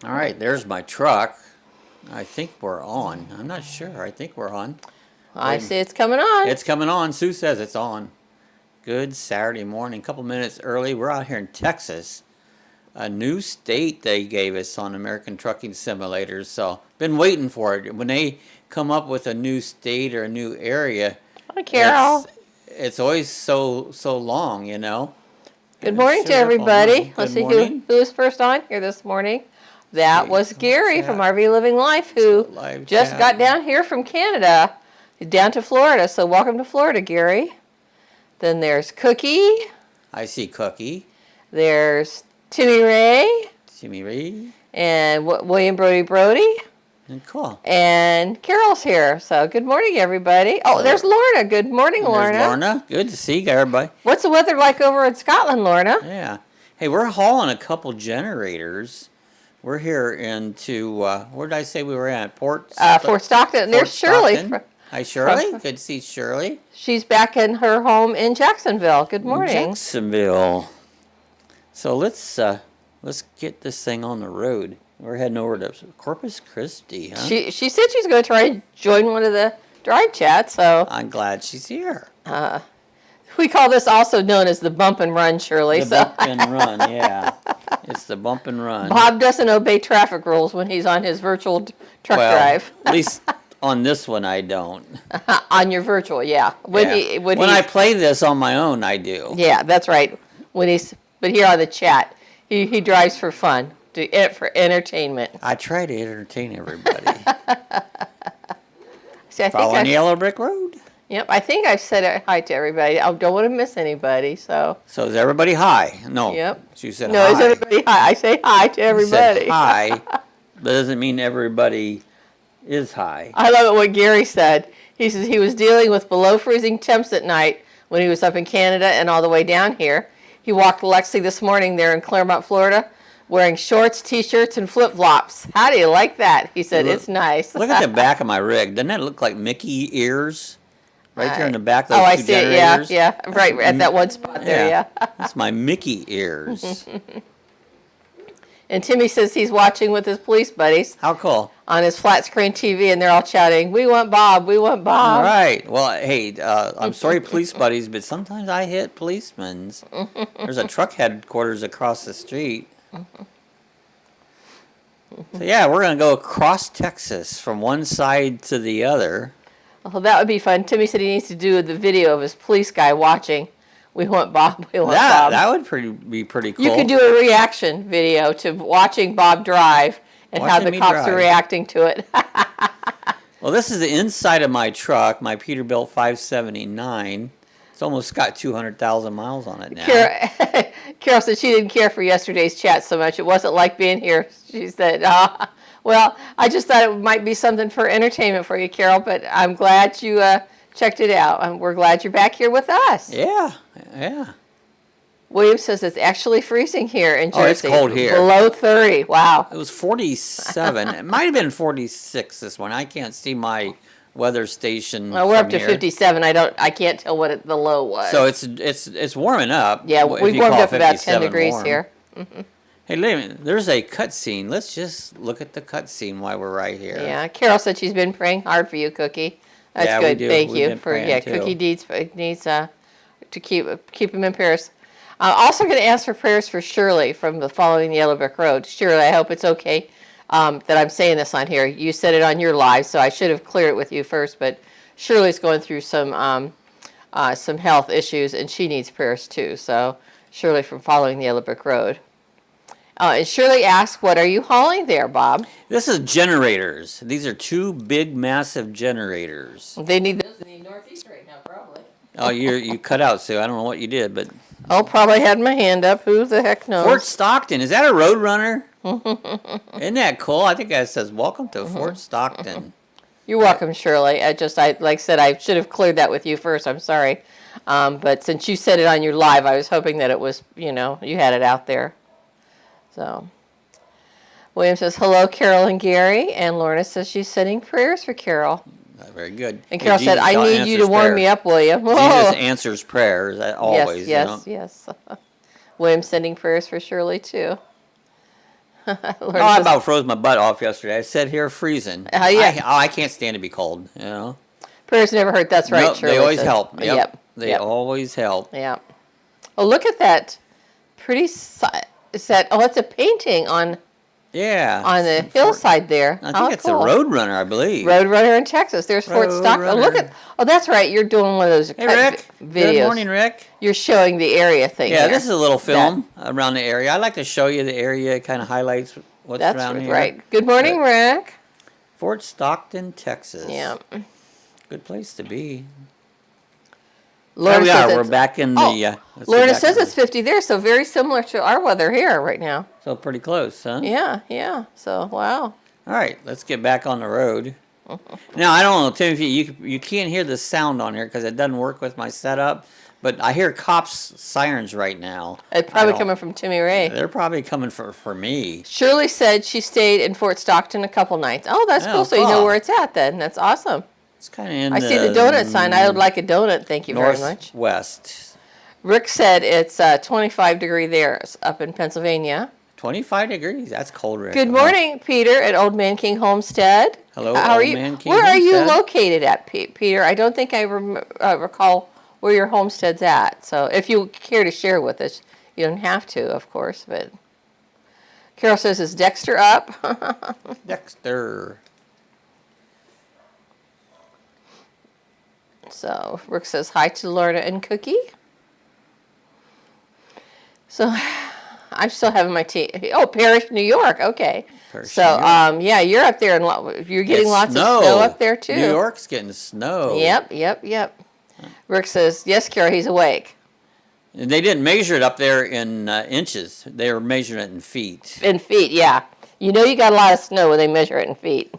All right, there's my truck. I think we're on. I'm not sure. I think we're on. I see it's coming on. It's coming on. Sue says it's on. Good Saturday morning. A couple minutes early. We're out here in Texas. A new state they gave us on American Trucking Simulators. So, been waiting for it. When they come up with a new state or a new area, Hi, Carol. It's always so long, you know. Good morning to everybody. Let's see who was first on here this morning. That was Gary from RV Living Life, who just got down here from Canada, down to Florida. So welcome to Florida, Gary. Then there's Cookie. I see Cookie. There's Timmy Ray. Timmy Ray. And William Brody. Cool. And Carol's here. So good morning, everybody. Oh, there's Lorna. Good morning, Lorna. There's Lorna. Good to see you, everybody. What's the weather like over in Scotland, Lorna? Yeah. Hey, we're hauling a couple generators. We're here into, where did I say we were at? Fort Stockton. There's Shirley. Hi, Shirley. Good to see Shirley. She's back in her home in Jacksonville. Good morning. Jacksonville. So let's get this thing on the road. We're heading over to Corpus Christi, huh? She said she's going to try and join one of the drive chats, so... I'm glad she's here. We call this also known as the bump and run, Shirley. Bump and run, yeah. It's the bump and run. Bob doesn't obey traffic rules when he's on his virtual truck drive. At least on this one I don't. On your virtual, yeah. When I play this on my own, I do. Yeah, that's right. But here on the chat, he drives for fun. For entertainment. I try to entertain everybody. See, Following the yellow brick road. Yep, I think I've said hi to everybody. I don't want to miss anybody, so. So is everybody hi? No. Yep. She said no, hi. is everybody hi? I say hi to everybody. You said hi, but doesn't mean everybody is hi. I love it what Gary said. He says he was dealing with below freezing temps at night when he was up in Canada and all the way down here. He walked Lexi this morning there in Claremont, Florida, wearing shorts, T-shirts, and flip-flops. How do you like that? He said, it's nice. Look at the back of my rig. Doesn't that look like Mickey ears? Right there in the back, those two I see generators. It, yeah. Right at that one spot there, yeah. That's my Mickey ears. And Timmy says he's watching with his police buddies. How cool. On his flat-screen TV, and they're all shouting, "We want Bob, we want Bob." All right. Well, hey, I'm sorry, police buddies, but sometimes I hit policemen. There's a truck headquarters across the street. So, yeah, we're going to go across Texas from one side to the other. Well, that would be fun. Timmy said he needs to do the video of his police guy watching. We want Bob, we want Bob. That would be pretty cool. You could do a reaction video to watching Bob drive and how the cops are reacting to it. Well, this is the inside of my truck, my Peterbilt 579. It's almost got 200,000 miles on it now. Carol said she didn't care for yesterday's chat so much. It wasn't like being here. She said, well, I just thought it might be something for entertainment for you, Carol, but I'm glad you checked it out. And we're glad you're back here with us. Yeah. William says it's actually freezing here in Jersey. Oh, it's cold here. Below 30. Wow. It was 47. It might have been 46 this morning. I can't see my weather station. Well, we're up to 57. I can't tell what the low was. So it's warming up. Yeah, we've warmed up about 10 degrees warm. Here. Hey, there's a cutscene. Let's just look at the cutscene while we're right here. Yeah, Carol said she's been praying hard for you, Cookie. That's good. Thank you for Cookie needs to keep him in prayers. I'm also going to ask for prayers for Shirley from the Following the Yellow Brick Road. Shirley, I hope it's okay that I'm saying this on here. You said it on your live, so I should have cleared it with you first. But Shirley's going through some health issues, and she needs prayers too. So Shirley from Following the Yellow Brick Road. And Shirley asks, what are you hauling there, Bob? This is generators. These are two big, massive generators. They need those in the Northeast right now, probably. Oh, you cut out, Sue. I don't know what you did, but... Oh, probably had my hand up. Who the heck knows? Fort Stockton. Is that a Roadrunner? Isn't that cool? I think that says, welcome to Fort Stockton. You're welcome, Shirley. Like I said, I should have cleared that with you first. I'm sorry. But since you said it on your live, I was hoping that it was, you had it out there. So, William says, hello, Carol and Gary. And Lorna says she's sending prayers for Carol. Very good. And Carol said, I need you to warm me up, William. Jesus answers prayers, always. Yes. William sending prayers for Shirley, too. I about froze my butt off yesterday. I sat here freezing. Yeah. I can't stand to be cold, you know. Prayers never hurt. That's right. Nope, Shirley they always says. help. Yep. They always help. Yeah. Oh, look at that. Pretty set. Oh, it's a painting on the hillside there. I think it's a Roadrunner, I believe. Roadrunner in Texas. There's Fort Stockton. Oh, look at. Oh, that's right. You're doing one of those Rick. videos. Good morning, Rick. You're showing the area thing. Yeah, this is a little film around the area. I like to show you the area. It kind of highlights what's around here. That's right. Good morning, Rick. Fort Stockton, Texas. Yeah. Good place to be. Lorna we're back in the... Lorna says it's 50 there, so very similar to our weather here right now. So pretty close, huh? Yeah. So, wow. All right, let's get back on the road. Now, I don't know, Timothy, you can't hear the sound on here because it doesn't work with my setup, but I hear cops' sirens right now. It's probably coming from Timmy Ray. They're probably coming for me. Shirley said she stayed in Fort Stockton a couple nights. Oh, that's cool. So you know where it's at then. That's awesome. It's kind of in I see the donut sign. I would like a donut. Thank you very much. Northwest. Rick said it's 25 degree there up in Pennsylvania. 25 degrees. That's cold, Rick. Good morning, Peter at Old Man King Homestead. Hello, Old Man King Where Homestead. are you located at, Peter? I don't think I recall where your homestead's at. So if you care to share with us, you don't have to, of course. But Carol says, is Dexter up? Dexter. So Rick says hi to Lorna and Cookie. So I'm still having my tea. Oh, Parrish, New York. Okay. Parrish, so yeah, you're up there and you're getting lots of snow up there too. New York's getting snow. Yep. Rick says yes, Carol. He's awake. And they didn't measure it up there in inches. They were measuring it in feet. In feet, yeah. You know you got a lot of snow when they measure it in feet.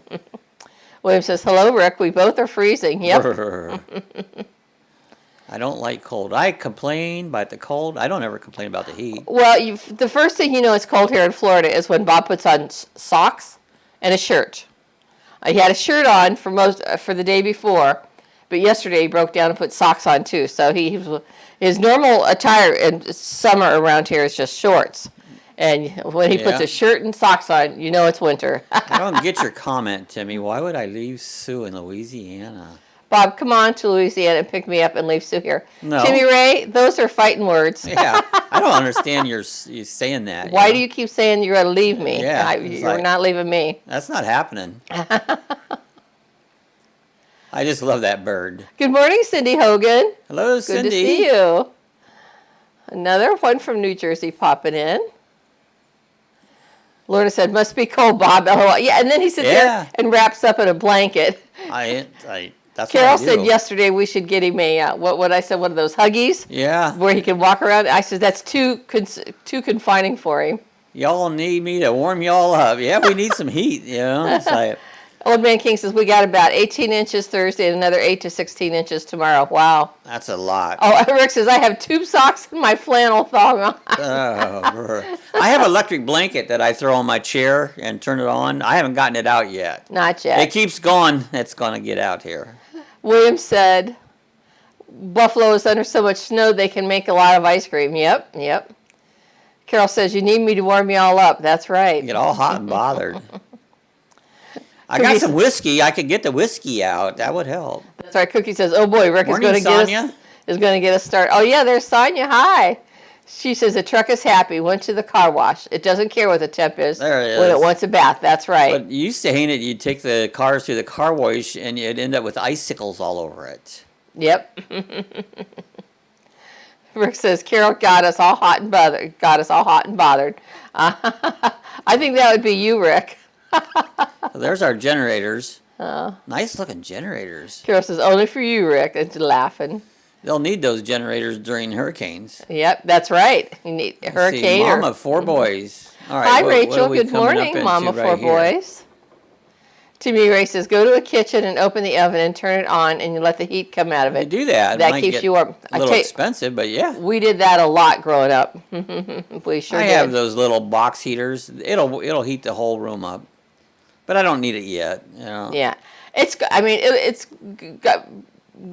William says, hello, Rick. We both are freezing. Yep. I don't like cold. I complain about the cold. I don't ever complain about the heat. Well, the first thing you know it's cold here in Florida is when Bob puts on socks and a shirt. He had a shirt on for the day before, but yesterday he broke down and put socks on too. So his normal attire in summer around here is just shorts. And when he puts a shirt and socks on, you know it's winter. I don't get your comment, Timmy. Why would I leave Sue in Louisiana? Bob, come on to Louisiana and pick me up and leave Sue here. No. Timmy Ray, those are fighting words. Yeah, I don't understand you saying that. Why do you keep saying you're going to leave me? Yeah, you're not leaving me. That's not happening. I just love that bird. Good morning, Cindy Hogan. Hello, Cindy. Good to see you. Another one from New Jersey popping in. Lorna said, must be cold, Bob. LOL. Yeah, and then he sits there and wraps up in a blanket. That's Carol what I do. said yesterday we should get him a, what I said, one of those Huggies? Yeah. Where he can walk around. I said, that's too confining for him. Y'all need me to warm y'all up. Yeah, we need some heat, you know. It's like, Old Man King says, we got about 18 inches Thursday and another 8 to 16 inches tomorrow. Wow. That's a lot. Oh, Rick says, I have tube socks and my flannel thong on. I have an electric blanket that I throw on my chair and turn it on. I haven't gotten it out yet. Not yet. It keeps going. It's going to get out here. William said, Buffalo is under so much snow they can make a lot of ice cream. Yep. Carol says, you need me to warm you all up. That's right. Get all hot and bothered. I got some whiskey. I could get the whiskey out. That would help. That's right. Cookie says, oh boy, Rick is going to get us started. Oh yeah, there's Sonia. Hi. She says the truck is happy. Went to the car wash. It doesn't care what the temp is. There it is. When it wants a bath. That's right. But you used to hate it. You'd take the cars to the car wash and you'd end up with icicles all over it. Yep. Rick says Carol got us all hot and bothered. I think that would be you, Rick. There's our generators. Nice looking generators. Carol says, only for you, Rick. And laughing. They'll need those generators during hurricanes. Yep, that's right. You need a hurricane. Mom of 4 boys. All right, hi, Rachel. Good morning, Mom of 4 boys. Timmy Ray says, go to a kitchen and open the oven and turn it on and you let the heat come out of it. You do that. That keeps you warm. A little expensive, but yeah. We did that a lot growing up. We sure did. I have those little box heaters. It'll heat the whole room up. But I don't need it yet. You know? Yeah. It's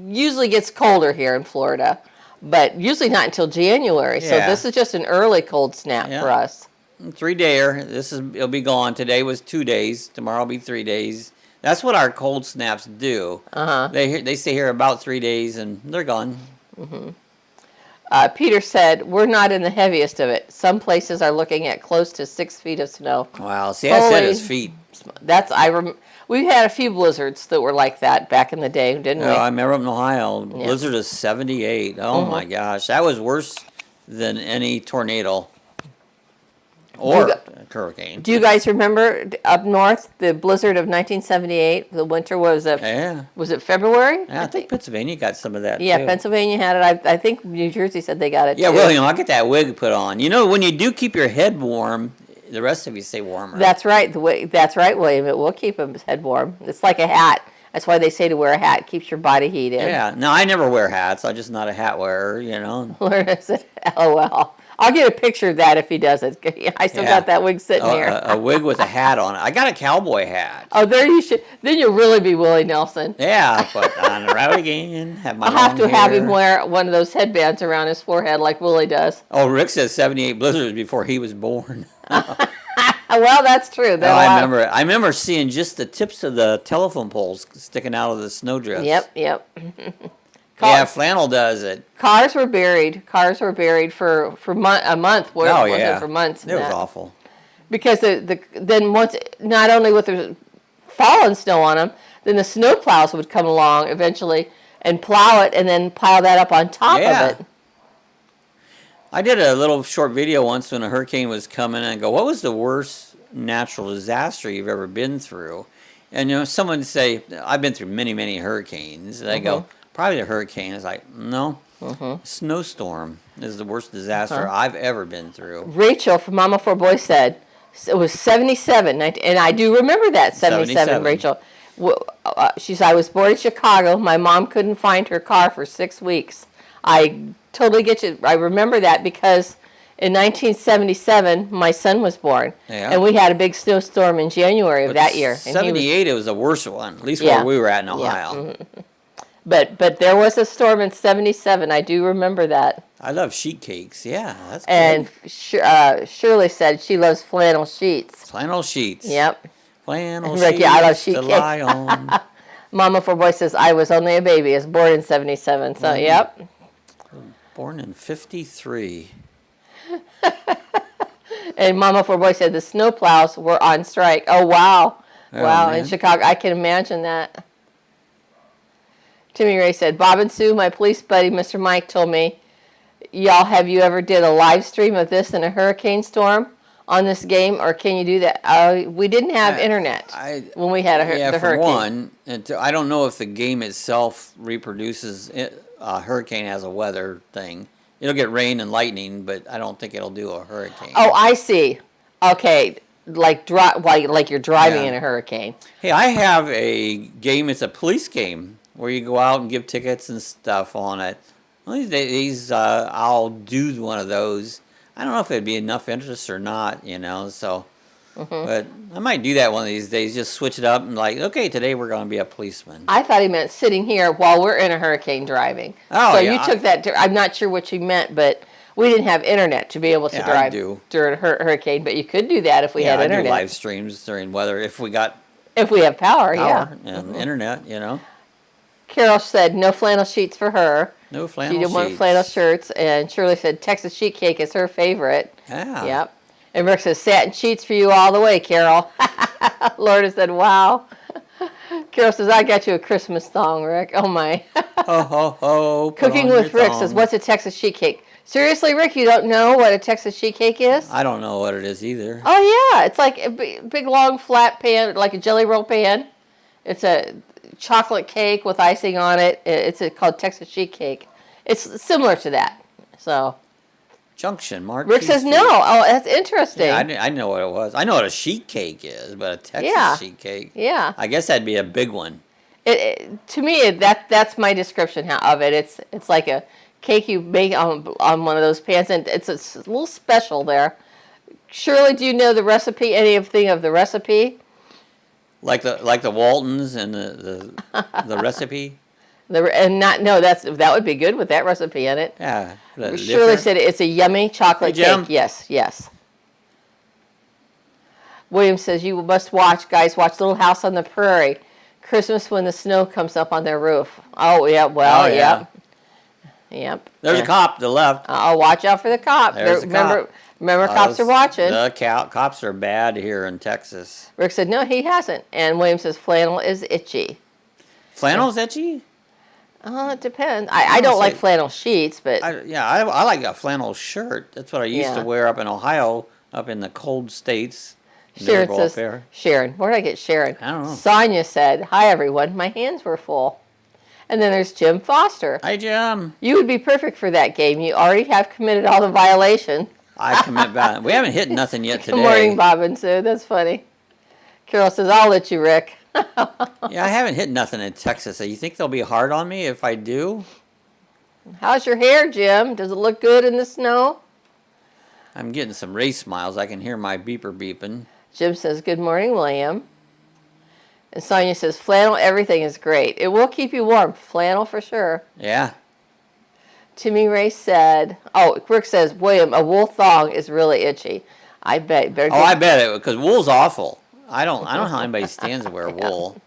usually gets colder here in Florida, but usually not until January. So this is just an early cold snap for us. 3-dayer. It'll be gone. Today was 2 days. Tomorrow will be 3 days. That's what our cold snaps do. They stay here about 3 days and they're gone. Peter said, we're not in the heaviest of it. Some places are looking at close to 6 feet of snow. Wow. See, I said his feet. We've had a few blizzards that were like that back in the day, didn't we? I remember up in Ohio, blizzard of 78. Oh my gosh, that was worse than any tornado or hurricane. Do you guys remember up north the blizzard of 1978? The winter was it February? Yeah, I think Pennsylvania got some of that. Yeah, too. Pennsylvania had it. I think New Jersey said they got it. Yeah, too. well, I'll get that wig put on. When you do keep your head warm, the rest of you stay warmer. That's right. That's right, William. It will keep his head warm. It's like a hat. That's why they say to wear a hat. It keeps your body heat in. Yeah. No, I never wear hats. I'm just not a hat wearer, Learn said, LOL. I'll get a picture of that if he does it. I still got that wig sitting here. A wig with a hat on it. I got a cowboy hat. Oh, there you should. Then you'll really be Willie Nelson. Yeah, put on the route again. I'll have to have him wear one of those headbands around his forehead like Willie does. Oh, Rick says 78 blizzards before he was born. Well, that's true. I remember seeing just the tips of the telephone poles sticking out of the snowdrifts. Yep. Yeah, flannel does it. Cars were buried for a month. For months. It was awful. Because then once, not only with the fallen snow on them, then the snow plows would come along eventually and plow it and then pile that up on top of it. I did a little short video once when a hurricane was coming and I go, what was the worst natural disaster you've ever been through? And someone would say, I've been through many, many hurricanes. And I go, probably a hurricane. It's like, no, snowstorm is the worst disaster I've ever been through. Rachel from Mama 4 Boys said it was 77, and I do remember that, 77. Rachel. She said, I was born in Chicago. My mom couldn't find her car for 6 weeks. I totally get you. I remember that because in 1977, my son was born, and we had a big snowstorm in January of that year. 78, it was the worst one, at least where we were at in Ohio. But there was a storm in 77. I do remember that. I love sheet cakes. Yeah, that's good. And Shirley said she loves flannel sheets. Flannel sheets. Yep. Flannel sheets I love sheet to lie on. Mama 4 Boys says, I was only a baby. I was born in 77. So, yep. Born in 53. And Mama 4 Boys said the snowplows were on strike. Oh, wow. Wow, in Chicago. I can imagine that. Timmy Ray said, Bob and Sue, my police buddy, Mr. Mike, told me, have you ever did a live stream of this in a hurricane storm on this game, or can you do that? We didn't have internet when we had the hurricane. For one, I don't know if the game itself reproduces a hurricane as a weather thing. It'll get rain and lightning, but I don't think it'll do a hurricane. Oh, I see. Okay, like you're driving in a hurricane. Hey, I have a game. It's a police game where you go out and give tickets and stuff on it. One of these days, I'll do one of those. I don't know if it'd be enough interest or not, so. But I might do that one of these days, just switch it up and okay, today we're going to be a policeman. I thought he meant sitting here while we're in a hurricane driving. Oh, so you took that, I'm not sure what you meant, but we didn't have internet to be able to drive during a hurricane, but you could do that if we had internet. I do live streams during weather if we have power, and internet, Carol said no flannel sheets for her. No flannel sheets. She didn't want flannel shirts, and Shirley said Texas sheet cake is her favorite. Yeah. Yep. And Rick says satin sheets for you all the way, Carol. Lorna said, wow. Carol says, I got you a Christmas song, Rick. Oh, my. Ho, ho, ho. Cooking with Rick says, what's a Texas sheet cake? Seriously, Rick, you don't know what a Texas sheet cake is? I don't know what it is either. Oh, yeah. It's like a big, long, flat pan, like a jelly roll pan. It's a chocolate cake with icing on it. It's called Texas sheet cake. It's similar to that. So... Junction, Mark. Rick says no. Oh, that's interesting. Yeah, I know what it was. I know what a sheet cake is, but a Texas sheet cake. Yeah. I guess that'd be a big one. To me, that's my description of it. It's like a cake you make on one of those pans, and it's a little special there. Shirley, do you know the recipe? Anything of the recipe? Like the Waltons and the recipe. That would be good with that recipe in it. Yeah. Shirley said it's a yummy chocolate cake. Yes. William says, you must watch, guys, watch Little House on the Prairie. Christmas when the snow comes up on their roof. Oh, yeah, well, oh, yeah. Yep. There's a cop to the left. Oh, watch out for the cop. There's the cop. Remember, cops are watching. The cops are bad here in Texas. Rick said, no, he hasn't. And William says, flannel is itchy. Flannel's itchy? It depends. I don't like flannel sheets, but... I like a flannel shirt. That's what I used to wear up in Ohio, up in the cold states. Sharon says, Sharon. Where did I get Sharon? I don't know. Sonia said, hi, everyone. My hands were full. And then there's Jim Foster. Hi, Jim. You would be perfect for that game. You already have committed all the violation. I commit violence. We haven't hit nothing yet today. Good morning, Bob and Sue. That's funny. Carol says, I'll let you, Rick. Yeah, I haven't hit nothing in Texas. So you think they'll be hard on me if I do? How's your hair, Jim? Does it look good in the snow? I'm getting some race miles. I can hear my beeper beeping. Jim says, good morning, William. And Sonia says, flannel, everything is great. It will keep you warm. Flannel for sure. Yeah. Timmy Ray said, oh, Rick says, William, a wool thong is really itchy. I bet. I bet it, because wool's awful. I don't know how anybody stands to wear wool.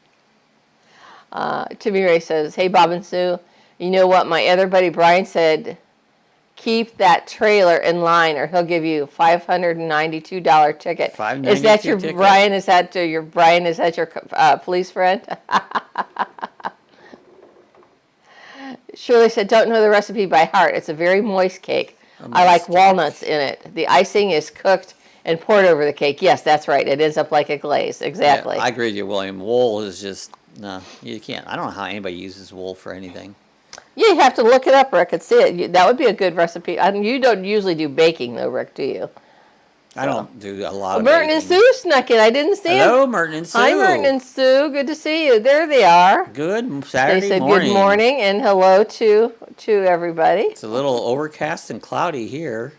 Timmy Ray says, hey, Bob and Sue, you know what my other buddy Brian said? Keep that trailer in line or he'll give you $592 ticket. Is that your ticket. Brian? Is that your Brian? Is that your police friend? Shirley said, don't know the recipe by heart. It's a very moist cake. I like walnuts in it. The icing is cooked and poured over the cake. Yes, that's right. It ends up like a glaze. Exactly. Yeah, I agree with you, William. Wool is just, no, you can't. I don't know how anybody uses wool for anything. Yeah, you have to look it up, Rick, and see it. That would be a good recipe. You don't usually do baking, though, Rick, do you? I don't do a lot of Merton baking. And Sue snuck in. I didn't see them. Hello, Merton and Sue. Hi, Merton and Sue. Good to see you. There they are. Good Saturday morning. They said good morning and hello to everybody. It's a little overcast and cloudy here.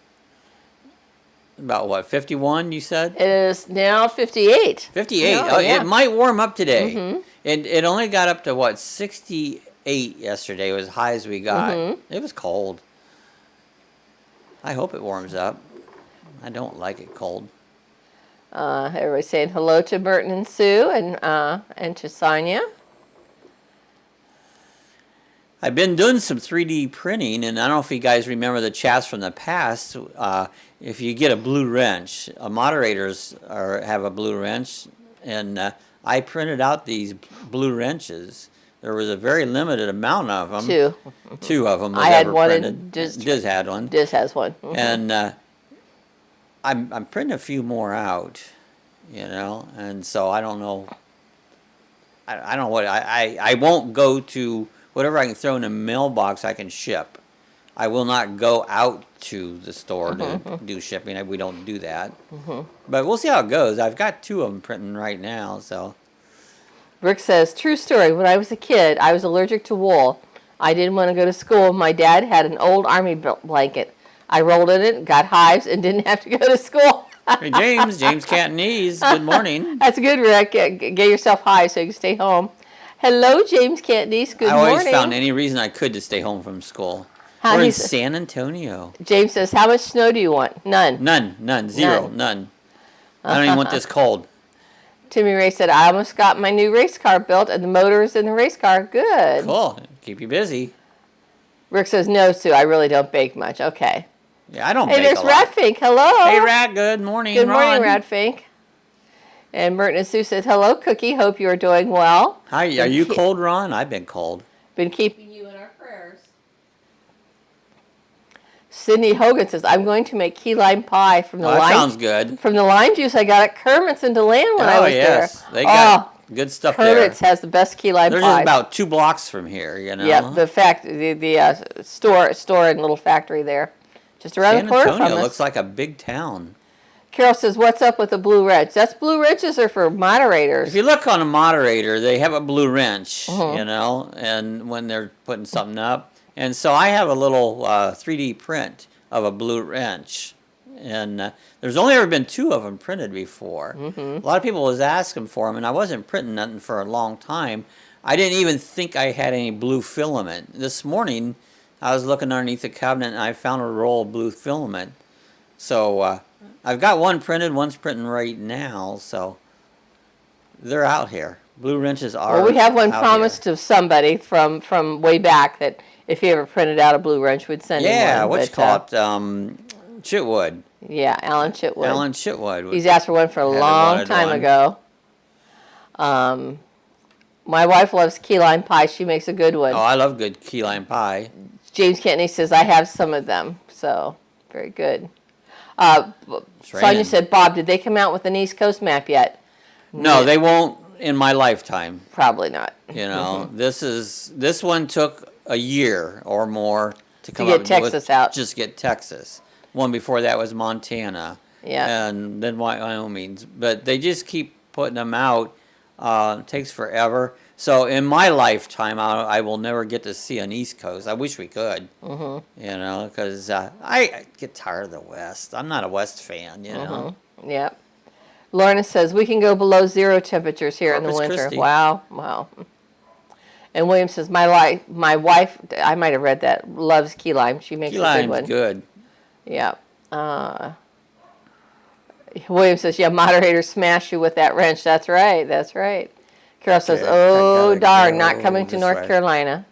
About what, 51 you said? It is now 58. 58. Oh, yeah. It might warm up today. Mm-hmm. It only got up to what, 68 yesterday. It was as high as we got. Mm-hmm. It was cold. I hope it warms up. I don't like it cold. Everybody's saying hello to Merton and Sue and to Sonia. I've been doing some 3D printing, and I don't know if you guys remember the chats from the past. If you get a blue wrench, moderators have a blue wrench, and I printed out these blue wrenches. There was a very limited amount of them. Two. Two of them was I had ever one, printed. and Diz had one. Diz has one. Mm-hmm. And I'm printing a few more out, you know, and so I don't know. I don't know what I won't go to whatever I can throw in a mailbox I can ship. I will not go out to the store to do shipping. We don't do that. Mm-hmm. But we'll see how it goes. I've got two of them printing right now, so. Rick says, true story. When I was a kid, I was allergic to wool. I didn't want to go to school. My dad had an old army blanket. I rolled in it, got hives, and didn't have to go to school. Hey, James Cantonese, good morning. That's good, Rick. Get yourself hives so you can stay home. Hello, James Cantonese. Good morning. I always found any reason I could to stay home from school. We're in San Antonio. James says, how much snow do you want? None. None. Zero. None. I don't even want this cold. Timmy Ray said, I almost got my new race car built, and the motor is in the race car. Good. Cool. Keep you busy. Rick says, no, Sue, I really don't bake much. Okay. Yeah, I don't bake a lot. Hey, there's Radfink. Hello. Hey, Rad. Good morning, Good Ron. morning, Radfink. And Merton and Sue said, hello, Cookie. Hope you are doing well. Hi. Are you cold, Ron? I've been cold. Been keeping you in our prayers. Sydney Hogan says, I'm going to make key lime pie from the lime. That sounds good. From the lime juice I got at Kermit's in DeLand when I was there. They got good stuff there. Kermit's has the best key lime pie. They're just about 2 blocks from here, you know. Yep, the store and little factory there. Just around the corner from us. San Antonio looks like a big town. Carol says, what's up with the blue wrench? That's blue wrenches are for moderators. If you look on a moderator, they have a blue wrench, you know, and when they're putting something up. And so I have a little 3D print of a blue wrench. And there's only ever been 2 of them printed before. A lot of people was asking for them, and I wasn't printing nothing for a long time. I didn't even think I had any blue filament. This morning, I was looking underneath the cabinet, and I found a roll of blue filament. So I've got one printed, one's printing right now, so they're out here. Blue wrenches are Well, we have one out promised here. to somebody from way back that if he ever printed out a blue wrench, we'd send him one. Yeah, what you call it? Chitwood. Yeah, Alan Chitwood. Alan Chitwood. He's asked for one for a long time ago. My wife loves key lime pie. She makes a good one. Oh, I love good key lime pie. James Kentney says, I have some of them. So, very good. Sonia said, Bob, did they come out with an East Coast map yet? No, they won't in my lifetime. Probably not. You know, this one took a year or more to come get Texas out. Just get Texas. One before that was Montana. Yeah. And then Wyoming. But they just keep putting them out. It takes forever. So in my lifetime, I will never get to see an East Coast. I wish we could. You know, because I get tired of the West. I'm not a West fan, you know. Yep. Lorna says, we can go below 0 temperatures here in the winter. Christi. Wow. Wow. And William says, my wife, I might have read that, loves key lime. She makes a good one. Good. Yeah. William says, yeah, moderator smash you with that wrench. That's right. That's right. Carol says, oh, darn, not coming to North Carolina.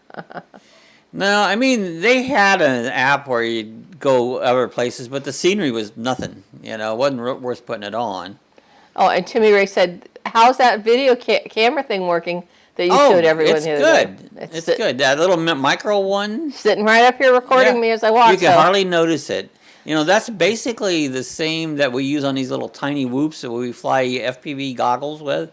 No, I mean, they had an app where you'd go other places, but the scenery was nothing. You know, it wasn't worth putting it on. Oh, and Timmy Ray said, how's that video camera thing working that you showed everyone the other day? It's good. That little micro one. Sitting right up here recording me as I watch. You can hardly notice it. You know, that's basically the same that we use on these little tiny whoops that we fly FPV goggles with.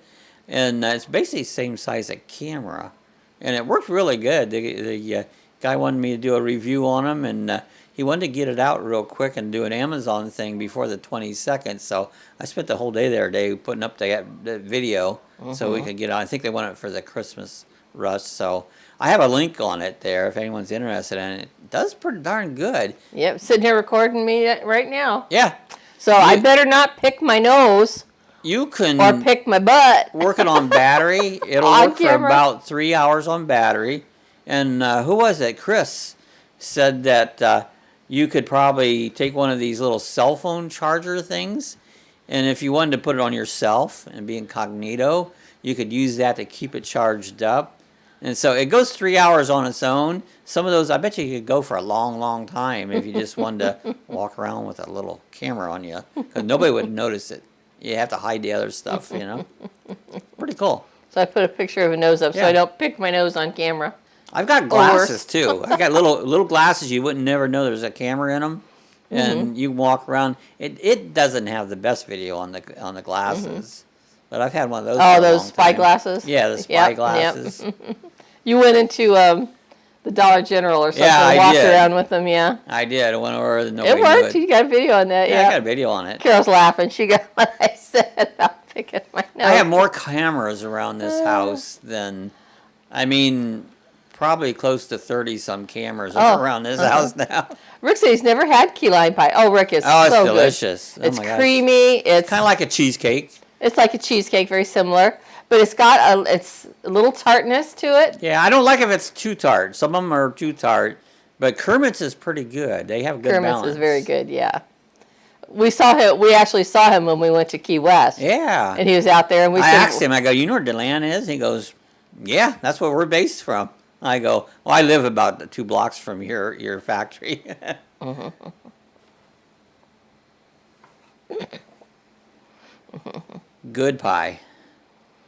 And it's basically the same size as camera. And it worked really good. The guy wanted me to do a review on them, and he wanted to get it out real quick and do an Amazon thing before the 22nd. So I spent the whole day there today putting up the video so we could get on. I think they want it for the Christmas rush. So I have a link on it there if anyone's interested in it. It does pretty darn good. Yep, sitting here recording me right now. Yeah. So I better not pick my nose. You can or pick my butt. Work it on battery. It'll work for about 3 hours on battery. And who was it? Chris said that you could probably take one of these little cell phone charger things, and if you wanted to put it on yourself and be incognito, you could use that to keep it charged up. And so it goes 3 hours on its own. Some of those, I bet you could go for a long, long time if you just wanted to walk around with a little camera on you, because nobody would notice it. You have to hide the other stuff, you know. Pretty cool. So I put a picture of a nose up so I don't pick my nose on camera. I've got glasses too. I got little glasses you wouldn't never know there's a camera in them, and you walk around. It doesn't have the best video on the glasses, but I've had one of those. Oh, those spy glasses. Yeah, the spy glasses. Yep. You went into the Dollar General or something. Yeah, and walked around with them. Yeah, I did. I went over. It worked. You got a video on that. Yeah, I got a video on it. Carol's laughing. She got what I said about picking my nose. I have more cameras around this house than, I mean, probably close to 30-some cameras around this house now. Rick said he's never had key lime pie. Oh, Rick, it's so delicious. Good. It's creamy. It's kind of like a cheesecake. It's like a cheesecake, very similar. But it's got a little tartness to it. Yeah, I don't like if it's too tart. Some of them are too tart. But Kermit's is pretty good. They have good balance. Kermit's is very good, yeah. We saw him. We actually saw him when we went to Key West. Yeah. And he was out there. And I asked him, I go, you know where DeLand is? He goes, yeah, that's where we're based from. I go, well, I live about 2 blocks from your factory. Good pie.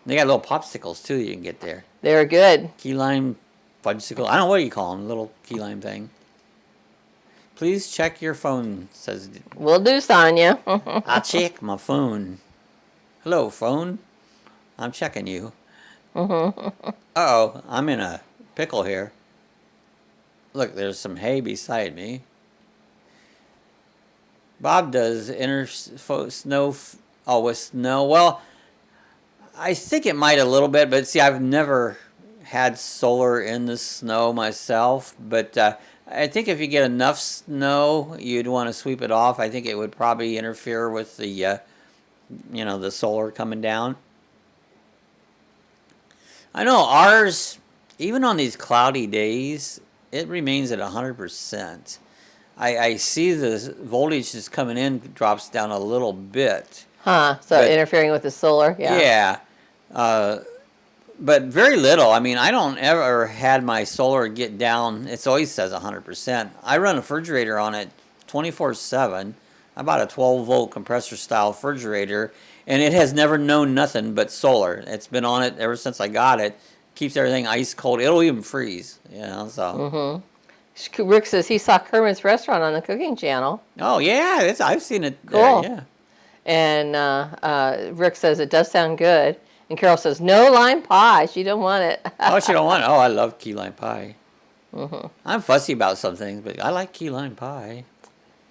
They got little popsicles, too, you can get there. They're good. Key lime fudgesicle. I don't know what you call them, little key lime thing. Please check your phone, says... Will do, Sonia. I check my phone. Hello, phone. I'm checking you. Uh-oh, I'm in a pickle here. Look, there's some hay beside me. Bob does snow... Oh, with snow. Well, I think it might a little bit, but see, I've never had solar in the snow myself. But I think if you get enough snow, you'd want to sweep it off. I think it would probably interfere with the, the solar coming down. I know ours, even on these cloudy days, it remains at 100%. I see the voltage is coming in, drops down a little bit. Huh, so interfering with the solar, yeah. Yeah. But very little. I mean, I don't ever had my solar get down. It always says 100%. I run a refrigerator on it 24/7. I bought a 12-volt compressor-style refrigerator, and it has never known nothing but solar. It's been on it ever since I got it. Keeps everything ice cold. It'll even freeze, you know, so. Rick says he saw Kermit's Restaurant on the Cooking Channel. Oh, yeah, I've seen it cool. there, yeah. And Rick says it does sound good. And Carol says, no lime pie. She don't want it. Oh, she don't want it? Oh, I love key lime pie. I'm fussy about some things, but I like key lime pie.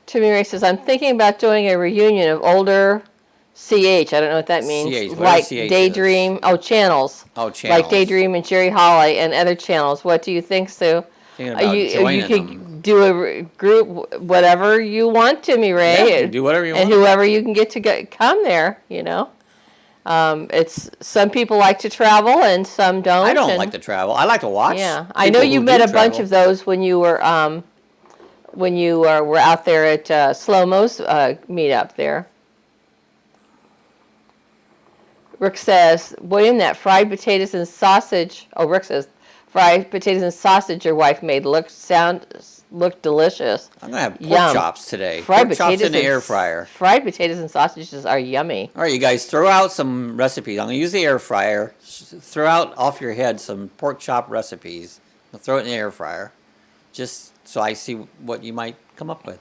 Timmy Ray says, I'm thinking about doing a reunion of older CH. I don't know what that means. Like CH Daydream. Is. Oh, channels. Oh, channels. Like Daydream and Jerry Holly and other channels. What do you think, Sue? You could do a group, whatever you want, Timmy Ray. Yeah, do whatever you want. And whoever you can get to come there, you know. It's some people like to travel and some don't. I don't like to travel. I like to watch. Yeah, I know you met a bunch of those when you were were out there at Slow-Mo's meetup there. Rick says, William, that fried potatoes and sausage. Oh, Rick says, fried potatoes and sausage your wife made look delicious. I'm gonna have pork chops today. Fried pork chops in the air fryer. Fried potatoes and sausages are yummy. All right, you guys, throw out some recipes. I'm gonna use the air fryer. Throw out off your head some pork chop recipes. I'll throw it in the air fryer, just so I see what you might come up with.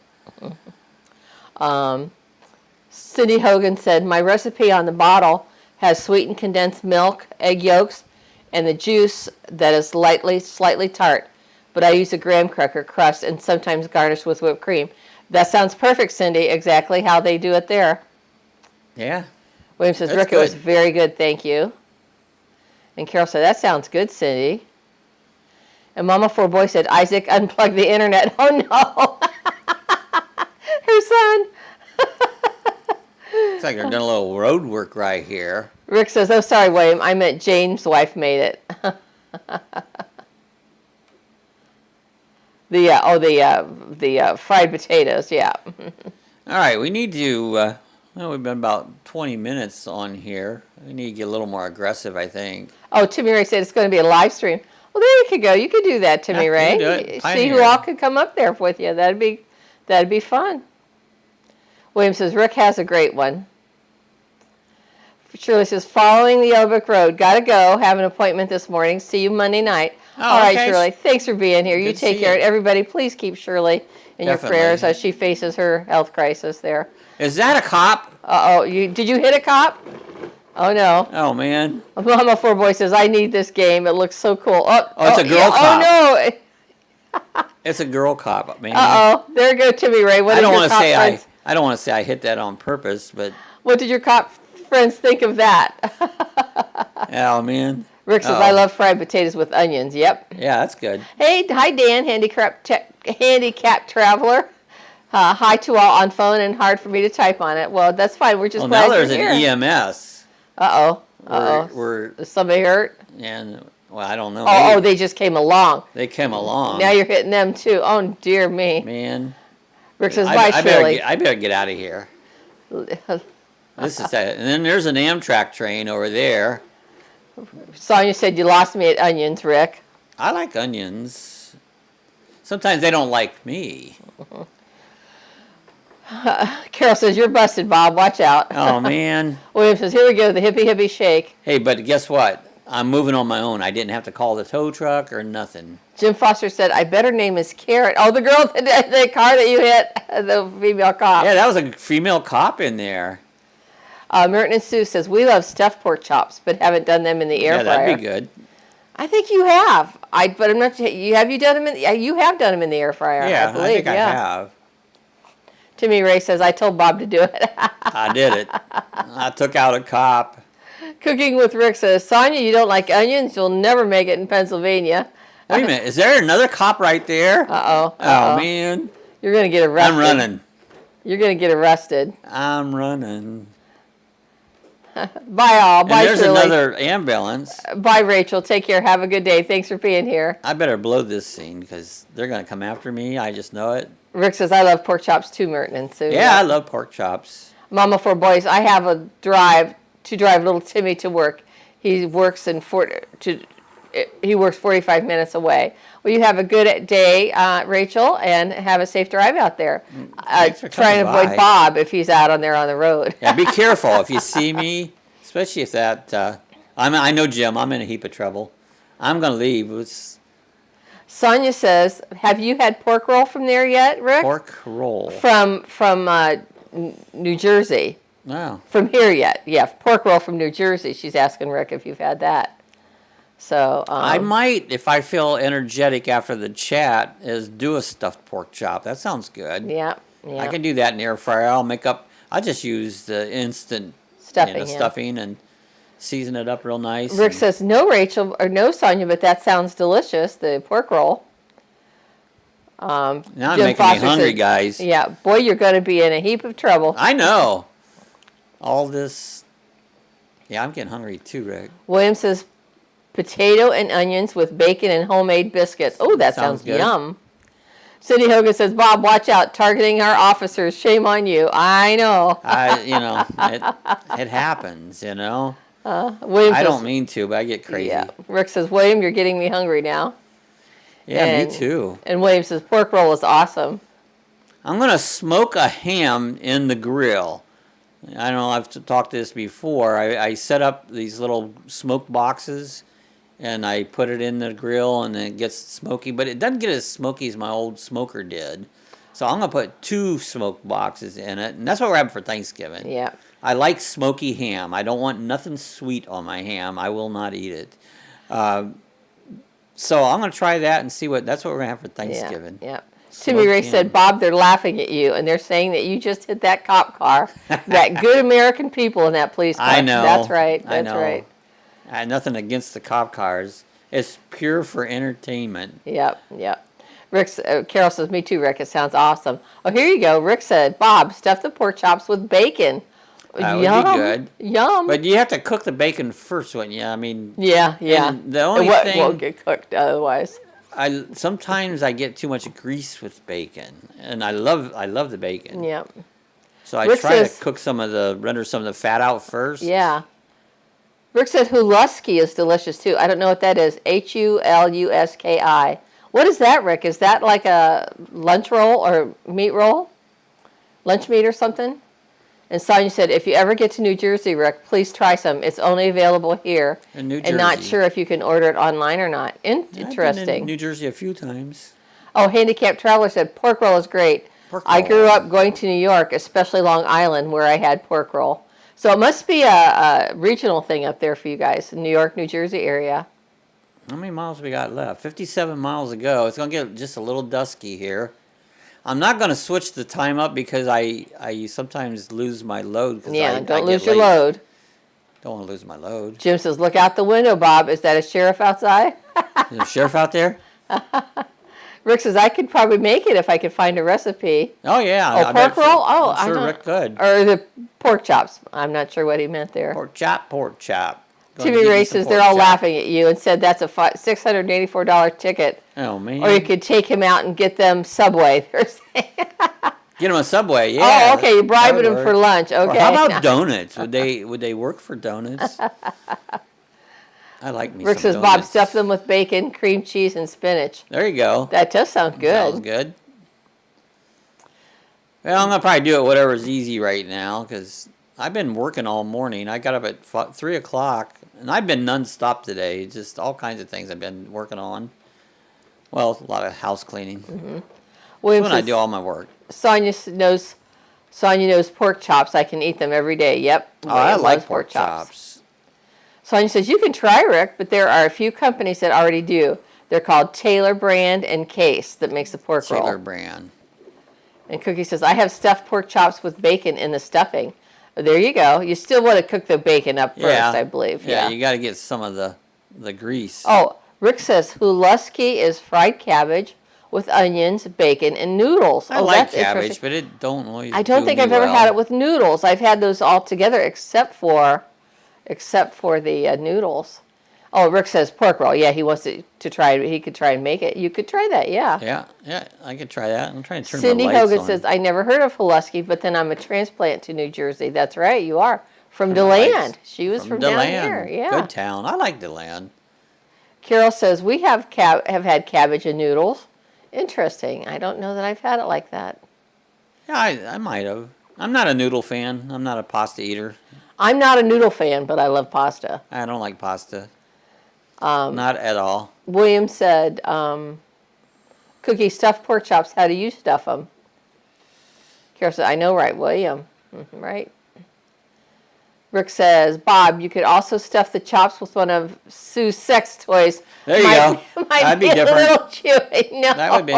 Cindy Hogan said, my recipe on the bottle has sweetened condensed milk, egg yolks, and the juice that is slightly tart. But I use a graham cracker crust and sometimes garnish with whipped cream. That sounds perfect, Cindy. Exactly how they do it there. Yeah. William says, Rick, it was very good, thank you. And Carol said, that sounds good, Cindy. And Mama Four Boy said, Isaac, unplug the internet. Oh, no. Her son. Looks like they're doing a little road work right here. Rick says, oh, sorry, William. I meant Jane's wife made it. The fried potatoes, yeah. All right, we need to, well, we've been about 20 minutes on here. We need to get a little more aggressive, I think. Oh, Timmy Ray said it's going to be a live stream. Well, there you could go. You could do that, Timmy Ray. You do it. See who all could come up there with you. That'd be fun. William says, Rick has a great one. Shirley says, following the Yellow Brick Road. Gotta go. Have an appointment this morning. See you Monday night. Oh, all right, Shirley. Thanks for being here. You take care. Everybody, please keep Shirley in your prayers as she faces her health crisis there. Is that a cop? Uh-oh. Did you hit a cop? Oh, no. Oh, man. Mama Four Boy says, I need this game. It looks so cool. Oh, it's a girl cop. Oh, no. It's a girl cop, man. Uh-oh. There you go, Timmy Ray. I don't want to say I hit that on purpose, but... What did your cop friends think of that? Oh, man. Rick says, I love fried potatoes with onions. Yep. Yeah, that's good. Hey, hi, Dan, handicapped traveler. Hi to all on phone and hard for me to type on it. Well, that's fine. We're just glad you're here. Now there's an EMS. Uh-oh. Is somebody hurt? And, well, I don't know. Oh, they just came along. They came along. Now you're hitting them, too. Oh, dear me. Man. Rick says, bye, Shirley. I better get out of here. This is that. And then there's an Amtrak train over there. Sonia said, you lost me at onions, Rick. I like onions. Sometimes they don't like me. Carol says, you're busted, Bob. Watch out. Oh, man. William says, here we go, the hippie shake. Hey, but guess what? I'm moving on my own. I didn't have to call the tow truck or nothing. Jim Foster said, I bet her name is Carrot. Oh, the girl, the car that you hit, the female cop. Yeah, that was a female cop in there. Merton and Sue says, we love stuffed pork chops, but haven't done them in the air fryer. Yeah, that'd be good. I think you have. But I'm not. Have you done them? You have done them in the air fryer. Yeah, I believe. I think I have. Timmy Ray says, I told Bob to do it. I did it. I took out a cop. Cooking with Rick says, Sonia, you don't like onions? You'll never make it in Pennsylvania. Wait a minute. Is there another cop right there? Uh-oh. Oh, man. You're going to get arrested. I'm running. You're going to get arrested. I'm running. Bye, all. Bye, there's Shirley. Another ambulance. Bye, Rachel. Take care. Have a good day. Thanks for being here. I better blow this scene because they're going to come after me. I just know it. Rick says, I love pork chops too, Merton. And Sue. Yeah, I love pork chops. Mama for boys, I have to drive little Timmy to work. He works 45 minutes away. Well, you have a good day, Rachel, and have a safe drive out there. Try and avoid Bob if he's out on the road. Yeah, be careful if you see me, especially if that. I know Jim. I'm in a heap of trouble. I'm gonna leave. Sonia says, "Have you had pork roll from there yet, Rick?" Pork roll from New Jersey. No. From here yet? Yeah, pork roll from New Jersey. She's asking Rick if you've had that. So I might, if I feel energetic after the chat, do a stuffed pork chop. That sounds good. Yeah. I can do that in the air fryer. I'll just use the instant stuffing and season it up real nice. Rick says, no, Rachel, or no, Sonia, but that sounds delicious, the pork roll. Now I'm making me hungry, guys. Yeah, boy, you're going to be in a heap of trouble. I know. All this. Yeah, I'm getting hungry too, Rick. William says, potato and onions with bacon and homemade biscuits. Oh, that sounds good. Yum. Cindy Hogan says, Bob, watch out, targeting our officers. Shame on you. I know. It happens, William I don't mean to, but I get crazy. Yeah. Rick says, William, you're getting me hungry now. Yeah, me too. And William says, pork roll is awesome. I'm going to smoke a ham in the grill. I don't know, I've talked this before. I set up these little smoke boxes, and I put it in the grill, and it gets smoky. But it doesn't get as smoky as my old smoker did. So I'm going to put 2 smoke boxes in it, and that's what we're having for Thanksgiving. Yeah. I like smoky ham. I don't want nothing sweet on my ham. I will not eat it. So I'm going to try that and see that's what we're going to have for Thanksgiving. Yeah. Timmy Ray said, Bob, they're laughing at you, and they're saying that you just hit that cop car. That good American people in that police car. I know. That's right. I had nothing against the cop cars. It's pure for entertainment. Yep. Carol says, me too, Rick. It sounds awesome. Oh, here you go. Rick said, Bob, stuff the pork chops with bacon. That would be good. Yum. But you have to cook the bacon first, wouldn't you? I mean... Yeah. The only thing... It won't get cooked otherwise. Sometimes I get too much grease with bacon, and I love the bacon. Yep. So I try to render some of the fat out first. Yeah. Rick said Huluski is delicious too. I don't know what that is. Huluski. What is that, Rick? Is that like a lunch roll or meat roll? Lunch meat or something? And Sonia said, if you ever get to New Jersey, Rick, please try some. It's only available here. In New Jersey. And not sure if you can order it online or not. Interesting. I've been in New Jersey a few times. Oh, Handicapped Traveler said, pork roll is great. I grew up going to New York, especially Long Island, where I had pork roll. So it must be a regional thing up there for you guys, New York, New Jersey area. How many miles we got left? 57 miles to go. It's going to get just a little dusky here. I'm not going to switch the time up because I sometimes lose my load. Yeah, don't lose your load. Don't want to lose my load. Jim says, look out the window, Bob. Is that a sheriff outside? Is there a sheriff out there? Rick says, I could probably make it if I could find a recipe. Oh, yeah. Oh, pork roll? Oh, I'm sure Rick could. Or the pork chops. I'm not sure what he meant there. Pork chop. Timmy Ray says they're all laughing at you and said that's a $684 ticket. Oh, man. Or you could take him out and get them Subway. Get him a Subway, yeah. Oh, okay. You're bribing him for lunch. Okay. Or how about donuts? Would they work for donuts? I like me Rick some says, donuts. Bob, stuff them with bacon, cream cheese, and spinach. There you go. That does sound good. Sounds good. Well, I'm going to probably do it whatever's easy right now because I've been working all morning. I got up at 3 o'clock, and I've been nonstop today. Just all kinds of things I've been working on. Well, a lot of house cleaning. Mm-hmm. That's when I do all my work. Sonia knows pork chops. I can eat them every day. Yep. Oh, I like pork chops. Sonia says, you can try, Rick, but there are a few companies that already do. They're called Taylor Brand and Case that makes the pork roll. Taylor Brand. And Cookie says, I have stuffed pork chops with bacon in the stuffing. There you go. You still want to cook the bacon up first, I believe. Yeah, you got to get some of the grease. Oh, Rick says Huluski is fried cabbage with onions, bacon, and noodles. I like cabbage, but it don't always I don't think I've ever had it with noodles. I've had those all together except for the noodles. Oh, Rick says pork roll. Yeah, he wants to try. He could try and make it. You could try that. Yeah. Yeah, I could try that. I'm trying to turn Cindy my lights Hogan on. says, I never heard of Pulaski, but then I'm a transplant to New Jersey. That's right, you are. From DeLand. She was from down here. Yeah. Good town. I like DeLand. Carol says, we have had cabbage and noodles. Interesting. I don't know that I've had it like that. Yeah, I might have. I'm not a noodle fan. I'm not a pasta eater. I'm not a noodle fan, but I love pasta. I don't like pasta. Not at all. William said, Cookie, stuffed pork chops, how do you stuff them? Carol said, I know, right, William? Right. Rick says, Bob, you could also stuff the chops with one of Sue's sex toys. There you go. That'd be different. A little chewy. No. That would be.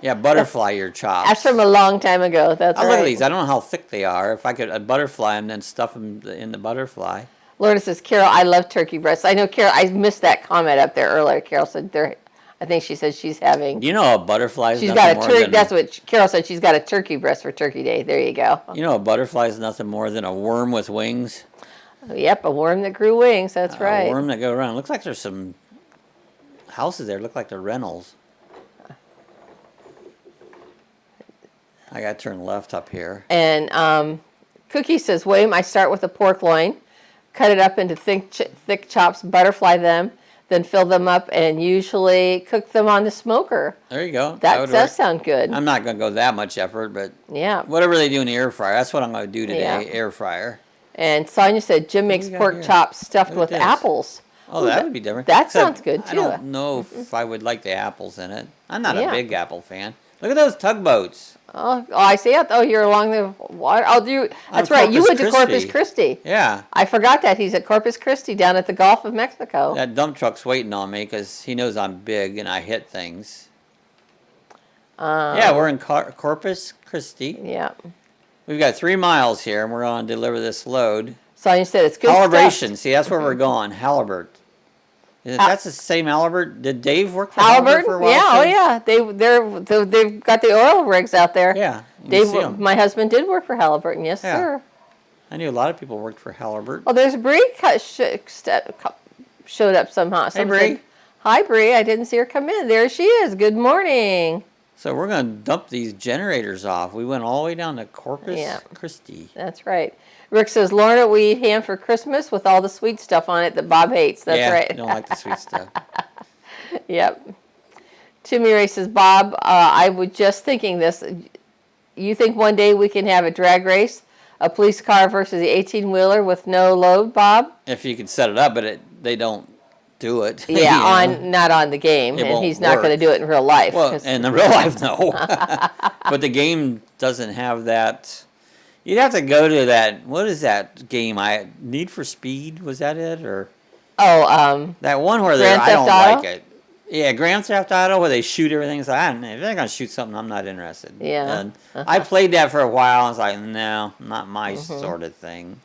Yeah, butterfly your chops. That's from a long time ago. That's right. Look at these. I don't know how thick they are. If I could butterfly them, then stuff them in the butterfly. Lorna says, Carol, I love turkey breasts. I know, Carol, I missed that comment up there earlier. Carol said, I think she said she's having. You know, a butterfly is she's nothing got a more turkey. than. That's what Carol said. She's got a turkey breast for Turkey Day. There you go. You know, a butterfly is nothing more than a worm with wings. Yep, a worm that grew wings. That's right. A worm that go around. Looks like there's some houses there. Look like they're rentals. I got to turn left up here. And Cookie says, William, I start with a pork loin, cut it up into thick chops, butterfly them, then fill them up, and usually cook them on the smoker. There you go. That does sound good. I'm not going to go that much effort, but yeah, whatever they do in the air fryer, that's what I'm going to do today, air fryer. And Sonia said, Jim makes pork chops stuffed with apples. Oh, that would be different. That sounds good, too. I don't know if I would like the apples in it. I'm not a big apple fan. Look at those tugboats. Oh, I see it. Oh, you're along the water. Oh, that's right. You went to Corpus Christi. Yeah. I forgot that. He's at Corpus Christi down at the Gulf of Mexico. That dump truck's waiting on me because he knows I'm big and I hit things. Yeah, we're in Corpus Christi. Yeah. We've got 3 miles here, and we're going to deliver this load. Sonia said it's good Calibration. stuff. See, that's where we're going. Halibut. That's the same Halibut. Did Dave work for Halibut for a while? Yeah, oh yeah. They've got the oil rigs out there. Yeah. Dave, my husband did work for Halliburton. Yes, sir. I knew a lot of people worked for Halibut. Oh, there's Bree showed up somehow. Hey, Bree. Hi, Bree. I didn't see her come in. There she is. Good morning. So we're going to dump these generators off. We went all the way down to Corpus Christi. That's right. Rick says, Lorna, we eat ham for Christmas with all the sweet stuff on it that Bob hates. That's right. I don't like the sweet stuff. Yep. Timmy Ray says, Bob, I was just thinking this. You think one day we can have a drag race, a police car versus the 18-wheeler with no load, Bob? If you can set it up, but they don't do it. Yeah, not on the game, and he's not going to do it in real life. Well, in the real life, no. But the game doesn't have that. You'd have to go to that. What is that game? Need for Speed, was that it, or? Oh, that one where I don't like it. Yeah, Grand Theft Auto, where they shoot everything. It's like, if they're gonna shoot something, I'm not interested. Yeah. And I played that for a while. I was like, no, not my sort of thing.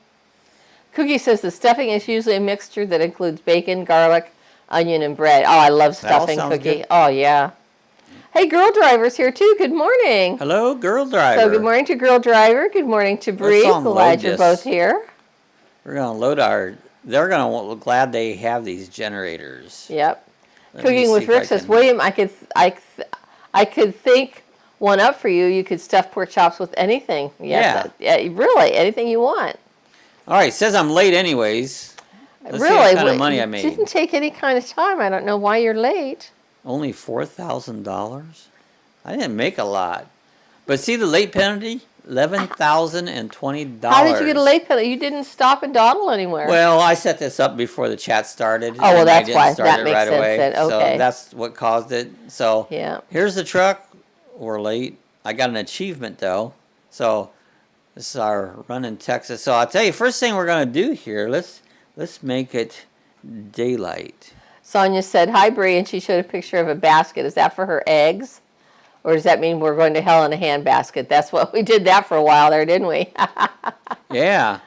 Cookie says the stuffing is usually a mixture that includes bacon, garlic, onion, and bread. Oh, I love stuffing, Cookie. Good. Oh, yeah. Hey, Girl Driver's here, too. Good morning. Hello, Girl Driver. So good morning to Girl Driver. Good morning to Bree. Glad you're both here. We're going to load they're going to glad they have these generators. Yep. Cooking with Rick says, William, I could think one up for you. You could stuff pork chops with anything. Yeah, really, anything you want. All right, it says I'm late anyways. Let's really? See what kind of money I made. It didn't take any kind of time. I don't know why you're late. Only $4,000? I didn't make a lot. But see the late penalty? $11,020. How did you get a late penalty? You didn't stop and dawdle anywhere. Well, I set this up before the chat started. Oh, well, that's why. That makes sense then. Okay. So that's what caused it. So yeah. Here's the truck. We're late. I got an achievement, though. So this is our run in Texas. So I'll tell you, first thing we're going to do here, let's make it daylight. Sonia said, hi, Bree, and she showed a picture of a basket. Is that for her eggs? Or does that mean we're going to hell in a handbasket? That's what we did that for a while there, didn't we? Yeah.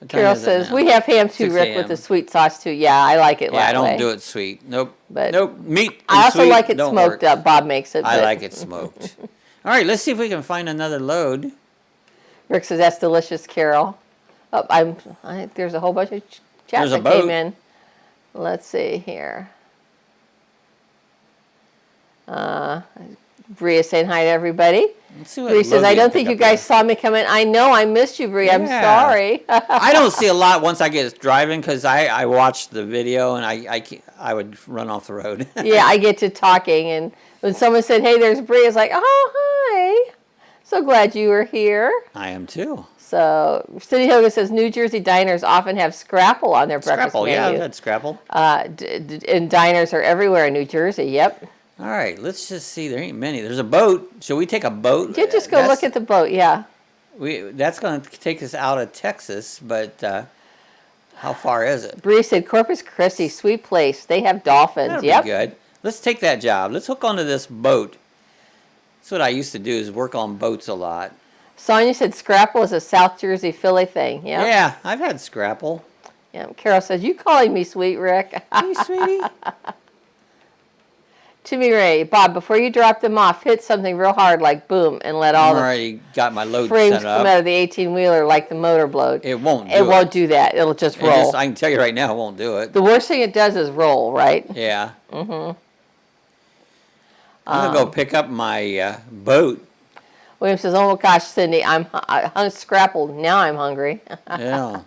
Carol says, we have ham too, Rick, with the sweet sauce too. Yeah, I like it that way. Yeah, I don't do it sweet. Nope. Nope. Meat and I also sweet like it smoked work. up. Bob makes it. I like it smoked. All right, let's see if we can find another load. Rick says, that's delicious, Carol. Oh, there's a whole bunch of chat that came in. Let's see here. Bria saying hi to everybody. Bria says, I don't think you guys saw me come in. I know, I missed you, Bria. I'm sorry. I don't see a lot once I get driving because I watched the video and I would run off the road. Yeah, I get to talking. And when someone said, hey, there's Bria, it's like, oh, hi. So glad you were here. I am too. So, City Hogan says, New Jersey diners often have scrapple on their breakfast menu. Yeah, I've had scrapple. And diners are everywhere in New Jersey, yep. All right, let's just see. There ain't many. There's a boat. Should we take a boat? Yeah, just go look at the boat, yeah. That's going to take us out of Texas, but how far is it? Bree said, Corpus Christi, sweet place. They have dolphins. That'll be good. Let's take that job. Let's hook onto this boat. That's what I used to do, is work on boats a lot. Sonia said scrapple is a South Jersey Philly thing. Yeah. Yeah, I've had scrapple. Yeah. Carol says, you calling me sweet, Rick? Hey, sweetie. Timmy Ray, Bob, before you drop them off, hit something real hard like boom and let all the got my load frames set up. come out of the 18-wheeler like the motor blowed. It won't do it. It won't do that. It'll just roll. I can tell you right now, it won't do it. The worst thing it does is roll, right? Yeah. Mm-hmm. I'm going to go pick up my boat. William says, oh, gosh, Cindy, I'm scrappled. Now I'm hungry. Yeah.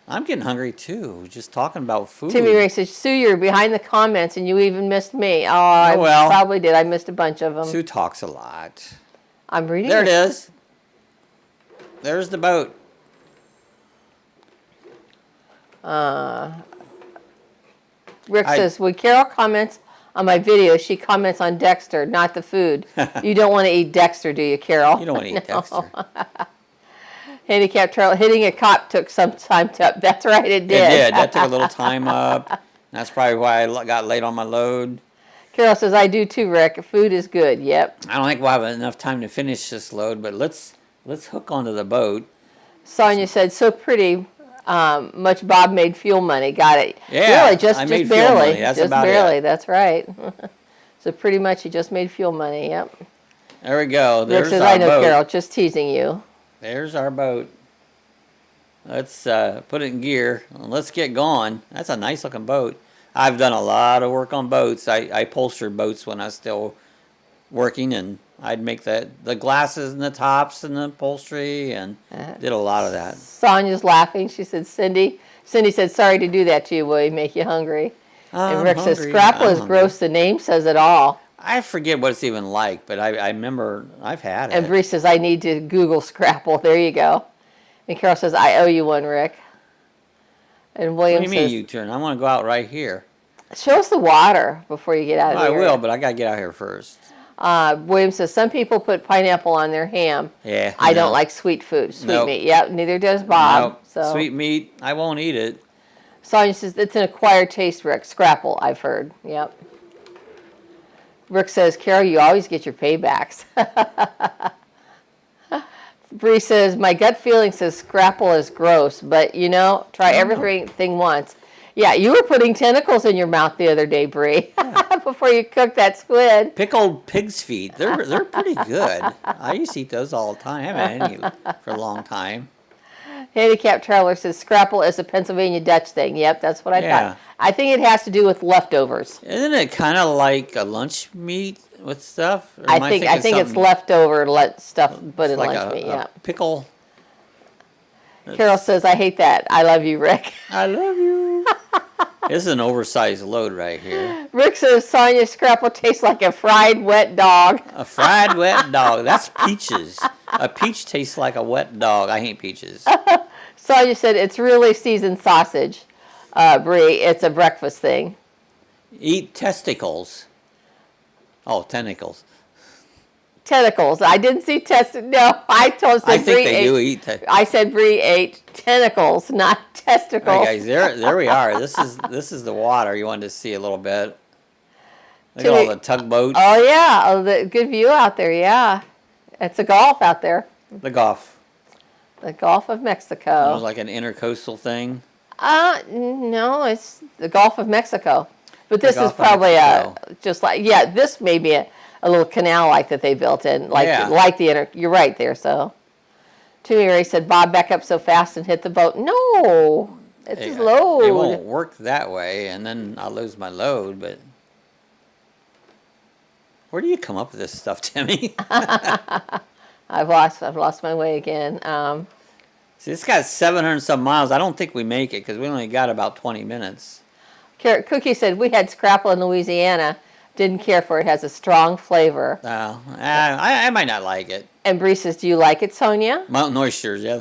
I'm getting hungry, too, just talking about food. Timmy Ray says, Sue, you're behind the comments, and you even missed me. Oh, I probably did. I missed a bunch of them. Sue talks a lot. I'm reading There it is. There's the boat. Rick says, when Carol comments on my video, she comments on Dexter, not the food. You don't want to eat Dexter, do you, Carol? You don't want to eat Dexter. Handicap trail, hitting a cop took some time to, that's right, it did. It did. That took a little time up. That's probably why I got late on my load. Carol says, I do too, Rick. Food is good, yep. I don't think we'll have enough time to finish this load, but let's hook onto the boat. Sonia said, so pretty, much Bob made fuel money. Got it. Yeah, really, just barely. That's just about barely, it. That's right. So pretty much he just made fuel money, yep. There we go. There's Rick says, our I know, boat. Carol, just teasing you. There's our boat. Let's put it in gear. Let's get going. That's a nice looking boat. I've done a lot of work on boats. I upholstered boats when I was still working, and I'd make the glasses and the tops and the upholstery, and did a lot of that. Sonia's laughing. She said, Cindy said, sorry to do that to you, will he make you hungry? And Rick says, scrapple is gross. The name says it all. I forget what it's even like, but I remember I've had it. And Bree says, I need to Google scrapple. There you go. And Carol says, I owe you one, Rick. And William says, what do you mean U-turn? I want to go out right here. Show us the water before you get out of here. I will, but I got to get out here first. William says, some people put pineapple on their ham. Yeah. I don't like sweet food, sweet meat. Yep, neither does Bob. Nope. So. Sweet meat, I won't eat it. Sonia says, it's an acquired taste, Rick. Scrapple, I've heard. Yep. Rick says, Carol, you always get your paybacks. Bree says, my gut feeling says scrapple is gross, but, you know, try everything once. Yeah, you were putting tentacles in your mouth the other day, Bree, before you cooked that squid. Pickled pig's feet. They're pretty good. I used to eat those all the time. I haven't had any for a long time. Handicap Traveler says scrapple is a Pennsylvania Dutch thing. Yep, that's what I thought. I think it has to do with leftovers. Isn't it kind of like a lunch meat with stuff? Or I think it's leftover stuff put in like lunch meat. Yeah. Pickle. Carol says, I hate that. I love you, Rick. I love you. This is an oversized load right here. Rick says, Sonia, scrapple tastes like a fried wet dog. A fried wet dog. That's peaches. A peach tastes like a wet dog. I hate peaches. Sonia said, it's really seasoned sausage, Brie. It's a breakfast thing. Eat testicles. Oh, tentacles. Tentacles. I didn't see No, I think they do eat. I said Brie ate tentacles, not testicles. All right, guys, there we are. This is the water. You wanted to see a little bit. Look at all the tugboats. Oh yeah, the good view out there. Yeah, it's a Gulf out there. The Gulf. The Gulf of Mexico. It was like an intercoastal thing. No, it's the Gulf of Mexico. But this is probably this may be a little canal like that they built in, you're right there. So, Timmy Ray said, Bob, back up so fast and hit the boat. No, It's his load. It won't work that way, and then I'll lose my load, but... Where do you come up with this stuff, Timmy? I've lost my way again. See, it's got 700 some miles. I don't think we make it because we only got about 20 minutes. Cookie said, we had scrapple in Louisiana. Didn't care for it. It has a strong flavor. Oh, I might not like it. And Bree says, do you like it, Sonia? Mountain oysters, yeah.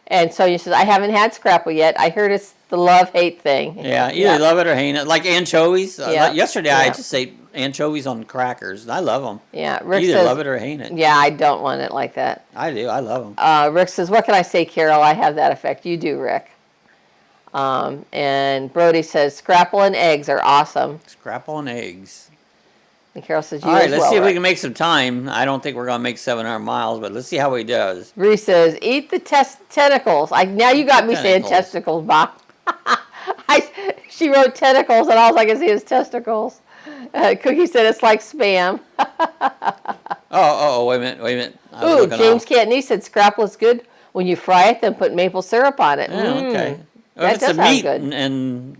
And Sonia says, I haven't had scrapple yet. I heard it's the love-hate thing. Yeah, either love it or hate it. Like anchovies. Yesterday I just ate anchovies on crackers. I love them. Yeah, Rick either says, love it or hate it. Yeah, I don't want it like that. I do. I love them. Rick says, what can I say, Carol? I have that effect. You do, Rick. And Brody says, scrapple and eggs are awesome. Scrapple and eggs. And Carol says, all right, let's see if we can make some time. I don't think we're going to make 700 miles, but let's see how he does. Bree says, eat the tentacles. Now you got me saying testicles, Bob. She wrote tentacles, and all I can see is testicles. Cookie said it's like spam. Wait a minute. Ooh, James Cantney said scrapple is good when you fry it, then put maple syrup on it. Yeah, okay. Well, if it's a meat and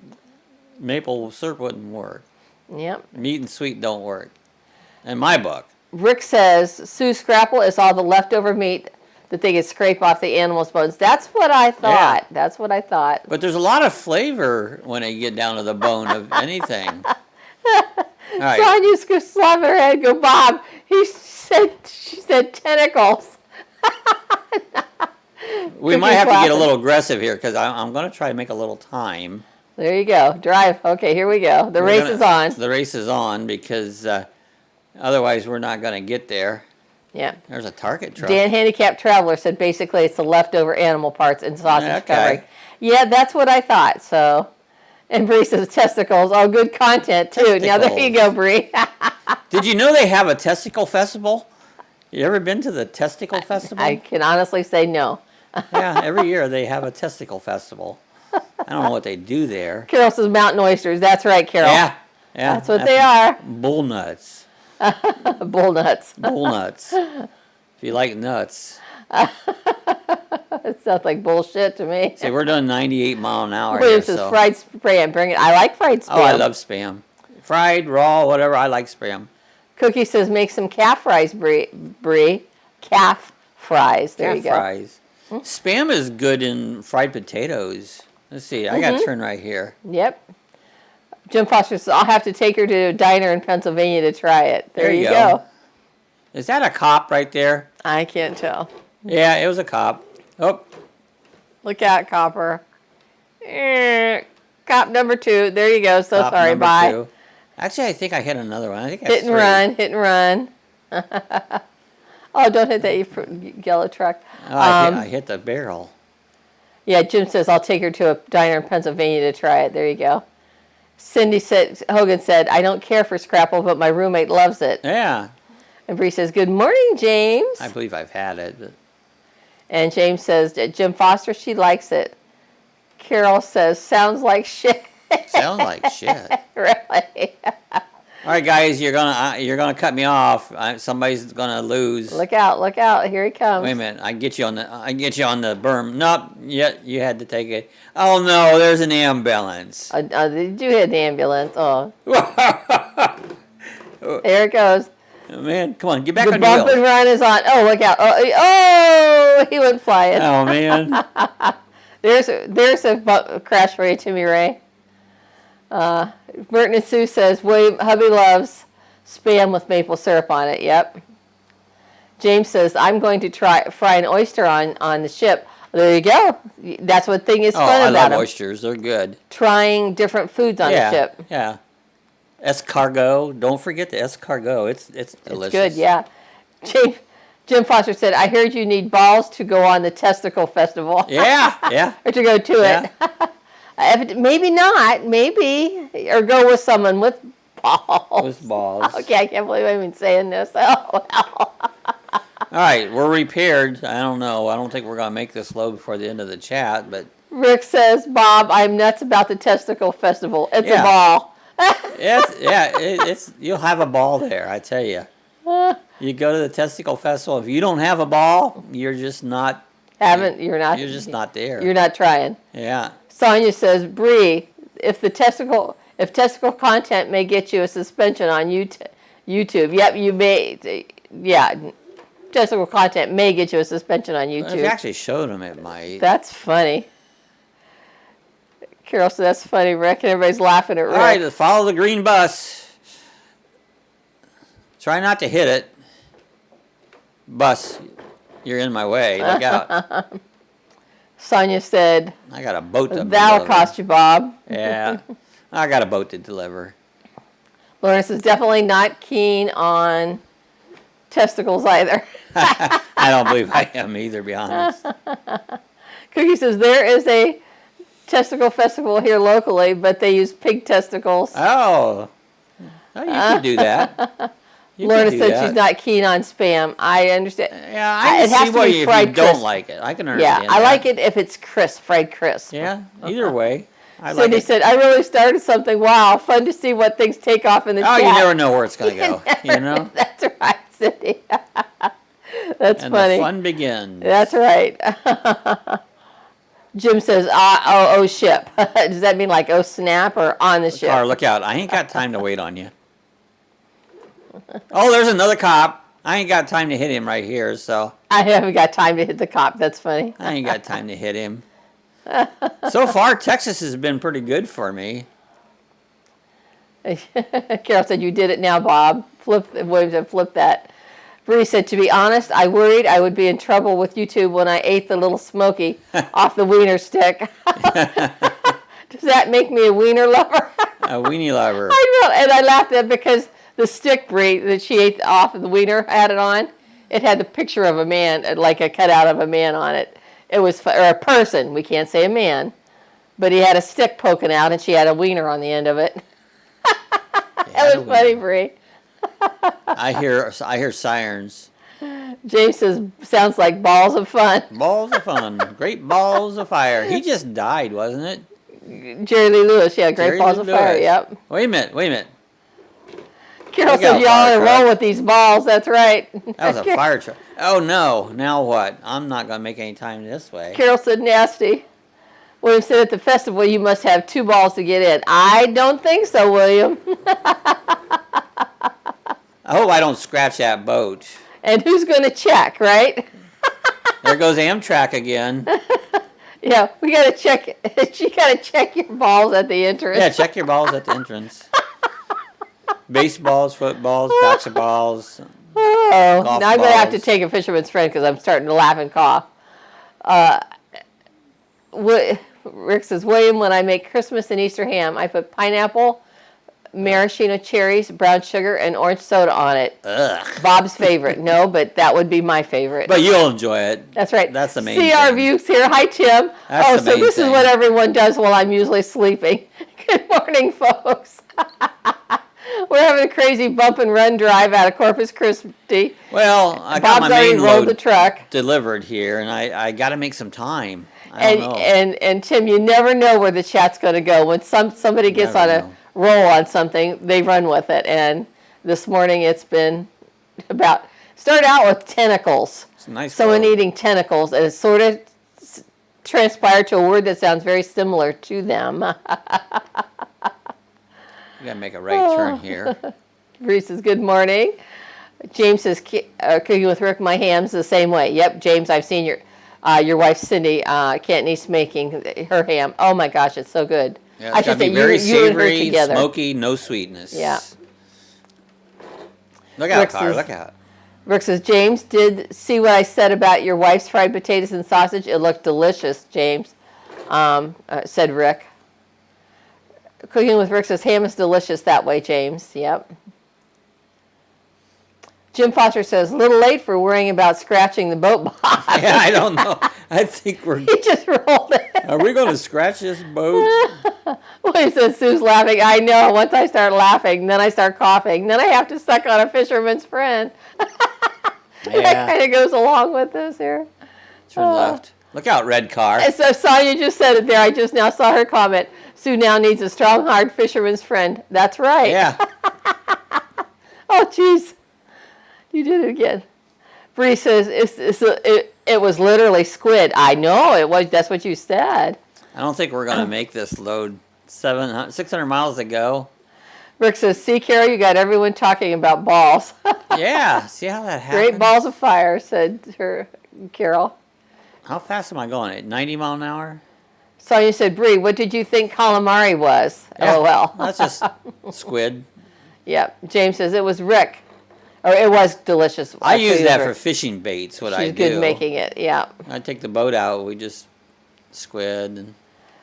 maple syrup wouldn't work. Yep. Meat and sweet don't work. In my book. Rick says, Sue, scrapple is all the leftover meat that they can scrape off the animal's bones. That's what I thought. Yeah. That's what I thought. But there's a lot of flavor when they get down to the bone of anything. Right. Sonia slapping her head, go, Bob. She said tentacles. We might have to get a little aggressive here because I'm going to try to make a little time. There you go. Drive. Okay, here we go. The race is on. The race is on because otherwise we're not going to get there. Yeah. There's a Target truck. Dan Handicapped Traveler said basically it's the leftover animal parts and sausage covering. Yeah, that's what I thought. So, and Bree says testicles. Oh, good content too. Testicles. Now there you go, Bree. Did you know they have a testicle festival? You ever been to the testicle festival? I can honestly say no. Yeah, every year they have a testicle festival. I don't know what they do there. Carol says mountain oysters. That's right, Carol. Yeah. That's what they are. Bull nuts. Bull nuts. Bull nuts. If you like nuts. It sounds like bullshit to me. See, we're doing 98 mile an hour. This is fried spam. Bring it. I like fried spam. Oh, I love spam. Fried, raw, whatever. I like spam. Cookie says make some calf fries, Brie. Calf fries. There you go. Calf fries. Spam is good in fried potatoes. Let's see. I got to turn right here. Yep. Jim Foster says, I'll have to take her to a diner in Pennsylvania to try it. There you go. Is that a cop right there? I can't tell. Yeah, it was a cop. Oh. Look out, Copper. Cop number 2. There you go. So cop sorry. Bye. 2. Actually, I think I hit another one. I think hit and run. Hit and run. Oh, don't hit that yellow truck. Oh, I hit the barrel. Yeah, Jim says, I'll take her to a diner in Pennsylvania to try it. There you go. Hogan said, I don't care for scrapple, but my roommate loves it. Yeah. And Bree says, good morning, James. I believe I've had it. But... And James says, Jim Foster, she likes it. Carol says, sounds like shit. Sounds like shit. Really? All right, guys, you're gonna cut me off. Somebody's gonna lose. Look out! Look out! Here he comes. Wait a minute! I get you on the berm. Nope. Yet you had to take it. Oh no! There's an ambulance. Did you hit an ambulance? Oh. There it goes. Oh, man, come on, get back on your wheels. The bump and run is on. Oh, look out! Oh, he went flying. Oh man. there's a crash for you, Timmy Ray. Burton and Sue says, hubby loves spam with maple syrup on it. Yep. James says, I'm going to fry an oyster on the ship. There you go. That's what thing is fun about them. I love oysters. They're good. Trying different foods on the ship. Yeah. Escargot. Don't forget the escargot. It's delicious. It's good, yeah. Jim Foster said, I heard you need balls to go on the testicle festival. Yeah. Or to go to it. Maybe not. Maybe. Or go with someone with balls. With balls. Okay, I can't believe I'm even saying this. Oh, well. All right, we're repaired. I don't know. I don't think we're going to make this load before the end of the chat, but... Rick says, Bob, I'm nuts about the testicle festival. It's a ball. You'll have a ball there, I tell you. You go to the testicle festival. If you don't have a ball, you're just not haven't. You're not. You're just not there. You're not trying. Yeah. Sonia says, Bree, if testicle content may get you a suspension on YouTube. Yep, you may. Yeah, testicle content may get you a suspension on YouTube. If you actually showed them, it might. That's funny. Carol said, that's funny, Rick. And everybody's laughing at Rick. All right, follow the green bus. Try not to hit it. Bus, you're in my way. Look out. Sonia said, I got a boat to deliver. That'll cost you, Bob. Yeah, I got a boat to deliver. Lawrence is definitely not keen on testicles either. I don't believe I am either, to be honest. Cookie says, there is a testicle festival here locally, but they use pig testicles. Oh, you can do that. Lorna said she's not keen on Spam. I understand. Yeah, I can see why if you don't like it. I can understand. Yeah, I like it if it's crisp, fried crisp. Yeah, either way. Cindy said, I really started something. Wow, fun to see what things take off in the chat. Oh, you never know where it's going to go. You know? That's right, Cindy. That's funny. The fun begins. That's right. Jim says, ship. Does that mean like, oh, snap, or on the ship? Car, look out. I ain't got time to wait on you. Oh, there's another cop. I ain't got time to hit him right here, so. I haven't got time to hit the cop. That's funny. I ain't got time to hit him. So far, Texas has been pretty good for me. Carol said, you did it now, Bob. William said, flip that. Bree said, to be honest, I worried I would be in trouble with YouTube when I ate the little Smoky off the wiener stick. Does that make me a wiener lover? A weenie lover. I know, and I laughed at it because the stick, Bree, that she ate off of the wiener, had it on. It had the picture of a man, like a cutout of a man on it. It was, or a person, we can't say a man, but he had a stick poking out and she had a wiener on the end of it. That was funny, Bree. I hear sirens. James says, sounds like balls of fun. Balls of fun. Great balls of fire. He just died, wasn't it? Jerry Lee Lewis, yeah, great balls of fire, yep. Wait a minute. Carol says, y'all are roll with these balls, that's right. That was a fire truck. Oh no, now what? I'm not going to make any time this way. Carol said, nasty. William said, at the festival, you must have 2 balls to get in. I don't think so, William. I hope I don't scratch that boat. And who's going to check, right? There goes Amtrak again. Yeah, we got to check. You got to check your balls at the entrance. Yeah, check your balls at the entrance. Baseballs, footballs, basketballs. Oh, now I'm going to have to take a fisherman's friend because I'm starting to laugh and cough. Rick says, William, when I make Christmas and Easter ham, I put pineapple, maraschino cherries, brown sugar, and orange soda on it. Ugh. Bob's favorite. No, but that would be my favorite. But you'll enjoy it. That's right. That's the main thing. CR Views here. Hi, Tim. That's so this is what everyone does while I'm usually sleeping. Good morning, folks. We're having a crazy bump and run drive out of Corpus Christi. Well, I got my main load the truck delivered here, and I got to make some time. I don't know. And Tim, you never know where the chat's going to go. When somebody gets on a roll on something, they run with it. And this morning it's been start out with tentacles. It's a nice someone eating tentacles, and it sort of transpired to a word that sounds very similar to them. You got to make a right turn here. Bruce says, good morning. James says, cooking with Rick, my ham's the same way. Yep, James, I've seen your wife Cindy Cantonese making her ham. Oh my gosh, it's so good. Yeah, it's got to be very savory, smoky, no sweetness. Yeah. Look out, Car, look out. Rick says, James, did see what I said about your wife's fried potatoes and sausage? It looked delicious, James, said Rick. Cooking with Rick says, ham is delicious that way, James. Yep. Jim Foster says, a little late for worrying about scratching the boat box. Yeah, I don't know. I think He just rolled it. Are we going to scratch this boat? Well, he says, Sue's laughing. I know. Once I start laughing, then I start coughing. Then I have to suck on a fisherman's friend. Yeah. That kind of goes along with this here. Turn left. Look out, red car. And so Sonia just said it there. I just now saw her comment. Sue now needs a strong, hard fisherman's friend. That's right. Yeah. Oh, jeez. You did it again. Bree says, if It was literally squid. I know it was. That's what you said. I don't think we're gonna make this load. 600 miles to go. Rick says, "See, Carol, you got everyone talking about balls." Yeah, see how that happens? Great balls of fire, said Carol. How fast am I going? At 90 mile an hour? Sonia said, "Bree, what did you think calamari was?" Yeah, LOL. That's just squid. Yep. James says it was Rick. Or it was delicious. I use that for fishing baits, what I do. She's good making it, yeah. I take the boat out, we just squid. And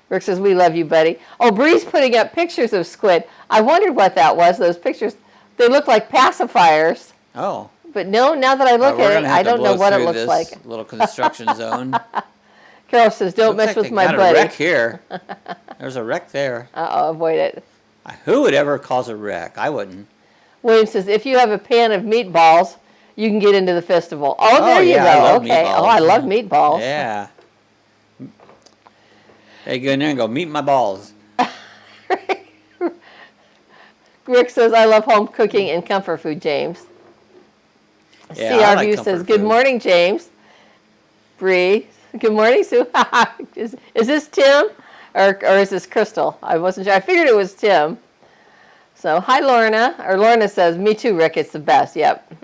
Rick says, we love you, buddy. Oh, Bree's putting up pictures of squid. I wondered what that was, those pictures. They look like pacifiers. Oh. But no, now that I look at it, I don't know what it looks like. Little construction zone. Carol says, don't mess with my buddy. There's a wreck here. There's a wreck there. Uh-oh, avoid it. Who would ever cause a wreck? I wouldn't. William says, if you have a pan of meatballs, you can get into the festival. Oh, there you go. Okay. Meatballs. Oh, I love meatballs. Yeah. Hey, go in there and go, meet my balls. Rick says, I love home cooking and comfort food, James. Yeah, CRView says, good morning, James. Bree, good morning, Sue. is this Tim or is this Crystal? I wasn't sure. I figured it was Tim. So, hi, Lorna. Or Lorna says, me too, Rick. It's the best. Yep.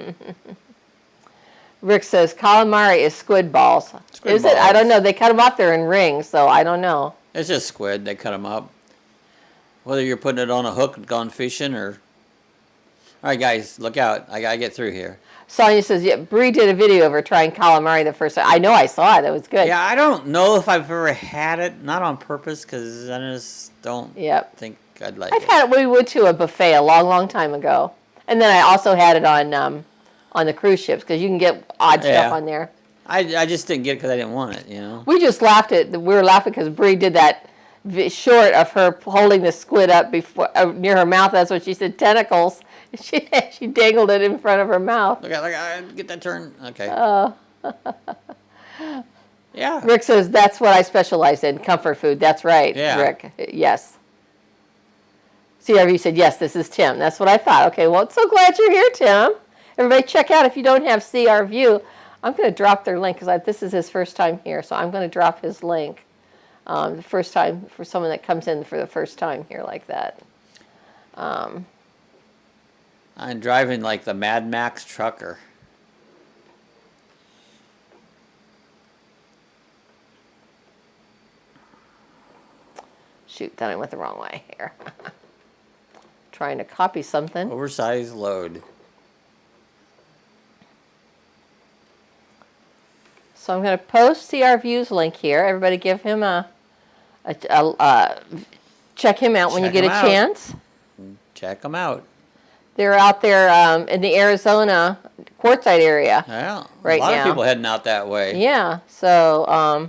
Rick says, calamari is squid balls. Squid balls. It? I don't know. They cut them off there in rings, so I don't know. It's just squid. They cut them up. Whether you're putting it on a hook and gone fishing or... All right, guys, look out. I got to get through here. Sonia says, yeah, Bree did a video of her trying calamari the first time. I know I saw it. It was good. Yeah, I don't know if I've ever had it. Not on purpose, because I just don't think I'd like it. I've had it. We went to a buffet a long, long time ago. And then I also had it on the cruise ships, because you can get odd stuff on there. I just didn't get it because I didn't want it, you know. We just laughed at, we were laughing because Bree did that short of her holding the squid up before near her mouth. That's what she said, tentacles. She dangled it in front of her mouth. Look at, get that turn. Okay. Yeah. Rick says, that's what I specialize in, comfort food. That's right, Rick. Yes. CRV said, yes, this is Tim. That's what I thought. Okay, well, so glad you're here, Tim. Everybody check out if you don't have CRView. I'm going to drop their link because this is his first time here, so I'm going to drop his link the first time for someone that comes in for the first time here like that. I'm driving like the Mad Max trucker. Shoot, then I went the wrong way here. Trying to copy something. Oversized load. So I'm going to post CRView's link here. Everybody give him check him out when you get a chance. Check him out. They're out there in the Arizona Quartzsite area. Yeah, right now. A lot of people heading out that way. Yeah, so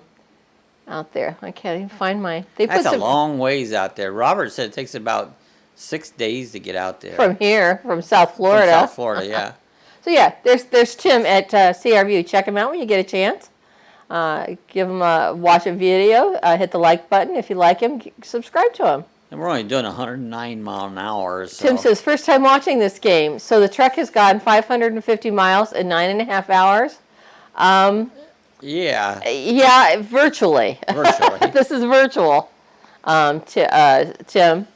out there. I can't even find my... That's a long ways out there. Robert said it takes about 6 days to get out there. From here, from South Florida. From South Florida, yeah. So yeah, there's Tim at CRView. Check him out when you get a chance. Give him watch a video. Hit the like button if you like him. Subscribe to him. And we're only doing 109 mile an hour. So. Tim says, first time watching this game. So the truck has gone 550 miles in 9.5 hours. Yeah. Yeah, virtually. Virtually. This is virtual, Tim.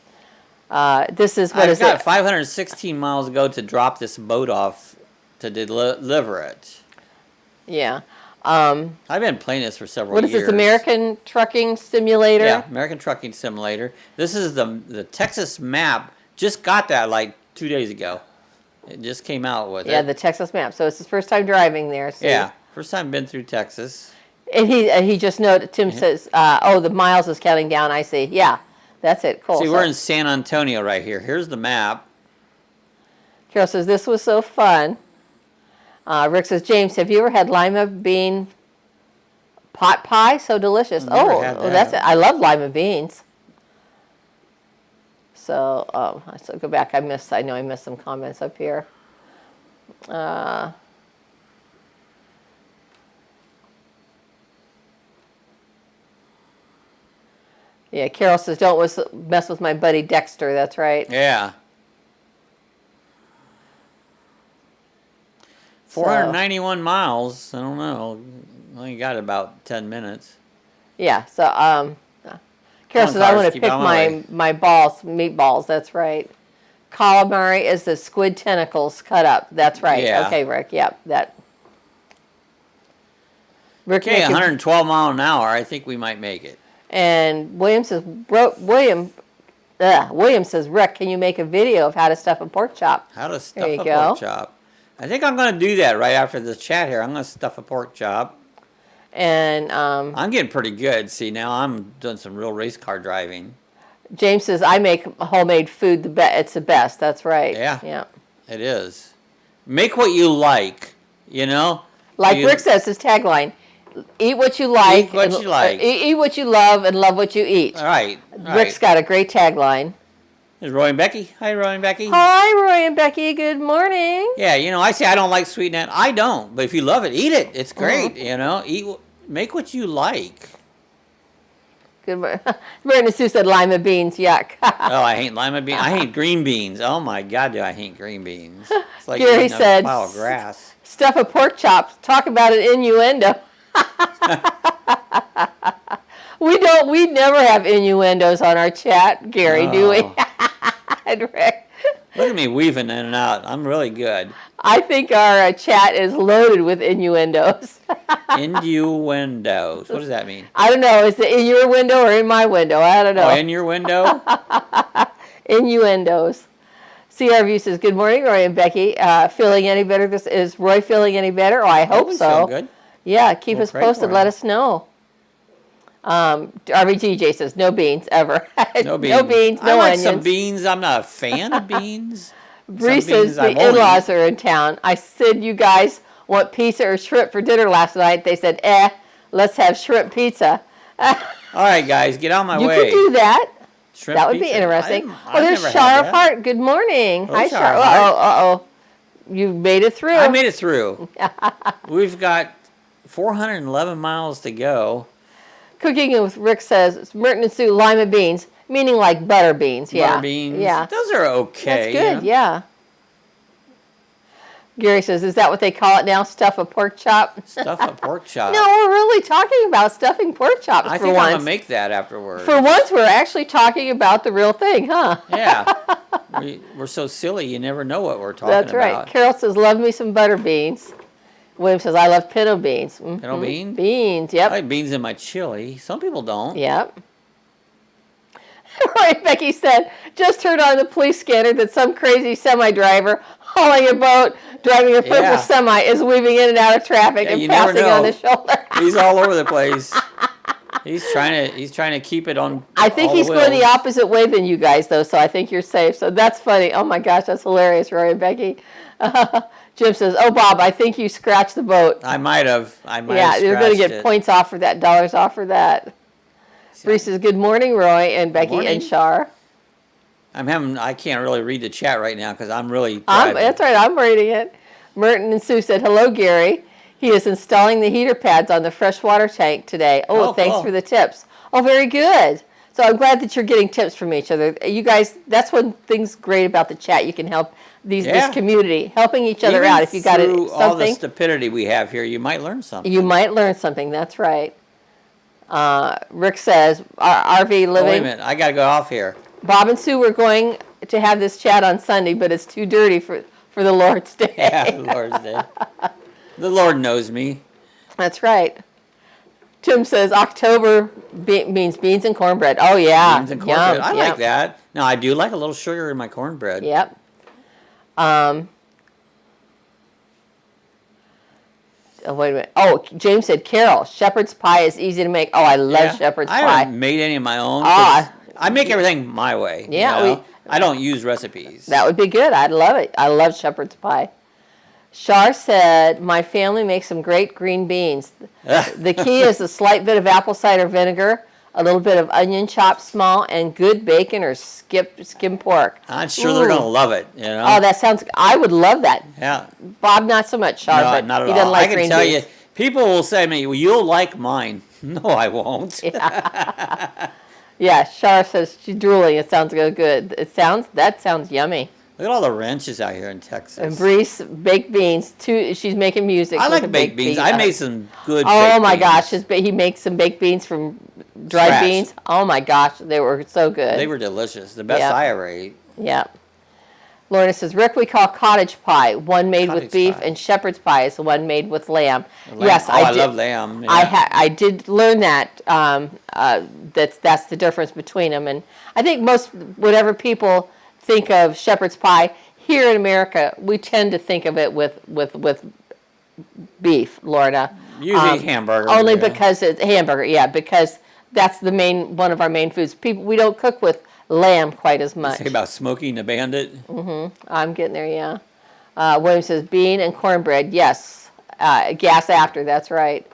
This is, what is it? I've got 516 miles to go to drop this boat off to deliver it. Yeah. I've been playing this for several years. What is this, American Trucking Simulator? Yeah, American Trucking Simulator. This is the Texas map. Just got that like 2 days ago. It just came out with it. Yeah, the Texas map. So it's his first time driving there. So. Yeah, first time been through Texas. And he just noted, Tim says, oh, the miles is counting down. I see. Yeah, that's it. Cool. See, we're in San Antonio right here. Here's the map. Carol says, this was so fun. Rick says, James, have you ever had lima bean pot pie? So delicious. That's it. I love lima beans. So, so go back. I know I missed some comments up here. Yeah, Carol says, don't mess with my buddy Dexter. That's right. Yeah. 491 miles. I don't know. only got about 10 minutes. Yeah, so, Carol says, I want to pick my balls, meatballs, that's right. Calamari is the squid tentacles cut up. That's right. Yeah. Okay, Rick. Yep, that. Rick, okay, 112 mile an hour. I think we might make it. And William says, William says, Rick, can you make a video of how to stuff a pork chop? How to stuff a pork chop. I think I'm going to do that right after this chat here. I'm going to stuff a pork chop. And I'm getting pretty good. See, now I'm doing some real race car driving. James says, I make homemade food. It's the best. That's right. Yeah. Yeah. It is. Make what you like, you know? Like Rick says, his tagline, eat what you like. Eat what you like. Eat what you love and love what you eat. All right. Rick's got a great tagline. There's Roy and Becky. Hi, Roy and Becky. Hi, Roy and Becky. Good morning. Yeah, you know, I say I don't like sweet nut. I don't. But if you love it, eat it. It's great, you know? Make what you like. Good morning. Brandon Sue said lima beans, yuck. Oh, I hate lima beans. I hate green beans. Oh my God, do I hate green beans? It's like Gary said, a pile of grass. Stuff a pork chop. Talk about an innuendo. We never have innuendos on our chat, Gary, do we? And Rick. Look at me weaving in and out. I'm really good. I think our chat is loaded with innuendos. Innuendos. What does that mean? I don't know. Is it in your window or in my window? I don't know. Oh, in your window? Innuendos. CRV says, good morning, Roy and Becky. Feeling any better? Is Roy feeling any better? Oh, I hope so. Good. Yeah, keep us posted. Let us know. RVGJ says, no beans, ever. No beans. No beans, no I like onions. some beans. I'm not a fan of beans. Bree says, the in-laws are in town. I said, you guys want pizza or shrimp for dinner last night? They said, let's have shrimp pizza. All right, guys, get out of my way. You could do that. Shrimp that would pizza. be interesting. There's Shar of Heart. Good morning. Hi, Shar. Uh-oh. You made it through. I made it through. We've got 411 miles to go. Cooking with Rick says, Merton and Sue, lima beans, meaning like butter beans. Yeah. Butter beans. Yeah. Those are okay. That's good, yeah. Gary says, is that what they call it now? Stuff a pork chop? Stuff a pork chop. No, we're really talking about stuffing pork chops I for think once. I'm going to make that afterwards. For once, we're actually talking about the real thing, huh? Yeah. We're so silly, you never know what we're talking about. That's right. Carol says, love me some butter beans. William says, I love pinto beans. Mm-hmm. Pinto beans? Beans, yep. I like beans in my chili. Some people don't. Yep. Right, Becky said, just heard on the police scanner that some crazy semi-driver hauling a boat, driving a purple semi, is weaving in and out of traffic and passing on the shoulder. He's all over the place. He's trying to keep it on. I think he's going the opposite way than you guys, though, so I think you're safe. So that's funny. Oh, my gosh, that's hilarious, Roy and Becky. Jim says, oh, Bob, I think you scratched the boat. I might have. Yeah, you're going to get points off for that, dollars off for that. Bree says, good morning, Roy and Becky and Shar. I can't really read the chat right now because I'm really driving. That's right, I'm reading it. Merton and Sue said, hello, Gary. He is installing the heater pads on the freshwater tank today. Oh, thanks for the tips. Oh, very good. So I'm glad that you're getting tips from each other. You guys, that's one thing's great about the chat. You can help this community, helping each other out. If you got something. All the stupidity we have here, you might learn something. You might learn something. That's right. Rick says, RV living. Oh, wait a minute. I got to go off here. Bob and Sue were going to have this chat on Sunday, but it's too dirty for the Lord's Day. Yeah, the Lord's Day. The Lord knows me. That's right. Tim says October means beans and cornbread. Oh, yeah. Beans and cornbread. I like that. Now, I do like a little sugar in my cornbread. Yep. Oh, wait a minute. Oh, James said, Carol, shepherd's pie is easy to make. Oh, I love shepherd's pie. I haven't made any of my own. I make everything my way. Yeah. You know? I don't use recipes. That would be good. I'd love it. I love shepherd's pie. Shar said, my family makes some great green beans. The key is a slight bit of apple cider vinegar, a little bit of onion chopped small, and good bacon or skim pork. I'm sure they're going to love it. You know? Oh, that sounds, I would love that. Yeah. Bob, not so much, Shar, but not at he doesn't all. like green beans. I can tell you, people will say to me, well, you'll like mine. No, I won't. Yeah, Shar says she's drooling. It sounds good. That sounds yummy. Look at all the wrenches out here in Texas. And Brees, baked beans. She's making music. I like baked beans. I made some good Oh my gosh, he makes some baked beans from dried beans. Oh my gosh, they were so good. They were delicious. The best I ever ate. Yep. Lorna says, Rick, we call cottage pie one made with beef, and shepherd's pie is the one made with lamb. Yes, I did. I love lamb. Yeah. I did learn that. That's the difference between them. And I think whatever people think of shepherd's pie, here in America, we tend to think of it with beef, Lorna. Usually hamburger. Only because it's hamburger, because that's one of our main foods. We don't cook with lamb quite as much. Say about smoking the bandit. I'm getting there, yeah. William says bean and cornbread, yes. Gas after, that's right.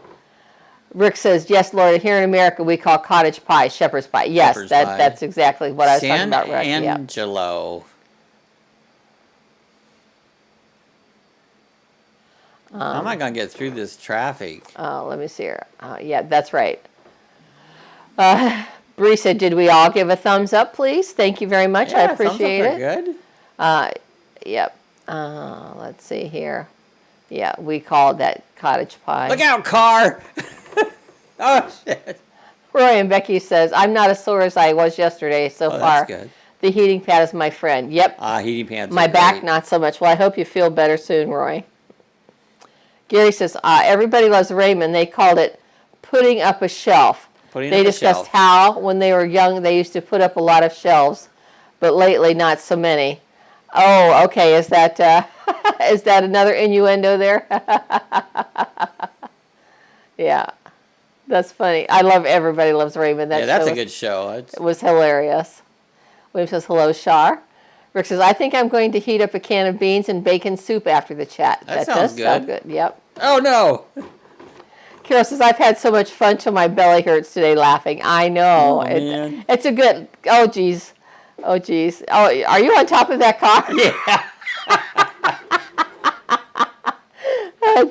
Rick says, yes, Lord, here in America we call cottage pie shepherd's pie. Yes, that's exactly what I was talking about, Rick. San Angelo. How am I going to get through this traffic? Let me see here. Yeah, that's right. Bree said, did we all give a thumbs up, please? Thank you very much. I appreciate it. Good. Yep. Let's see here. Yeah, we called that cottage pie. Look out, car! Oh, shit. Roy and Becky says, I'm not as sore as I was yesterday so far. That's good. The heating pad is my friend. Yep. Heating pads My back, not so much. Well, I hope you feel better soon, Roy. Gary says, everybody loves Raymond. They called it putting up a shelf. They discussed how, when they were young, they used to put up a lot of shelves, but lately not so many. Oh, okay. Is that is that another innuendo there? Yeah, that's funny. I love Everybody Loves Raymond. That's a good show. It was hilarious. William says, hello, Shar. Rick says, I think I'm going to heat up a can of beans and bacon soup after the chat. That sounds good. Sound good. Yep. Oh, no. Carol says, I've had so much fun till my belly hurts today laughing. I know. Man. It's a good, oh, geez. Oh, geez. Oh, are you on top of that car? Yeah.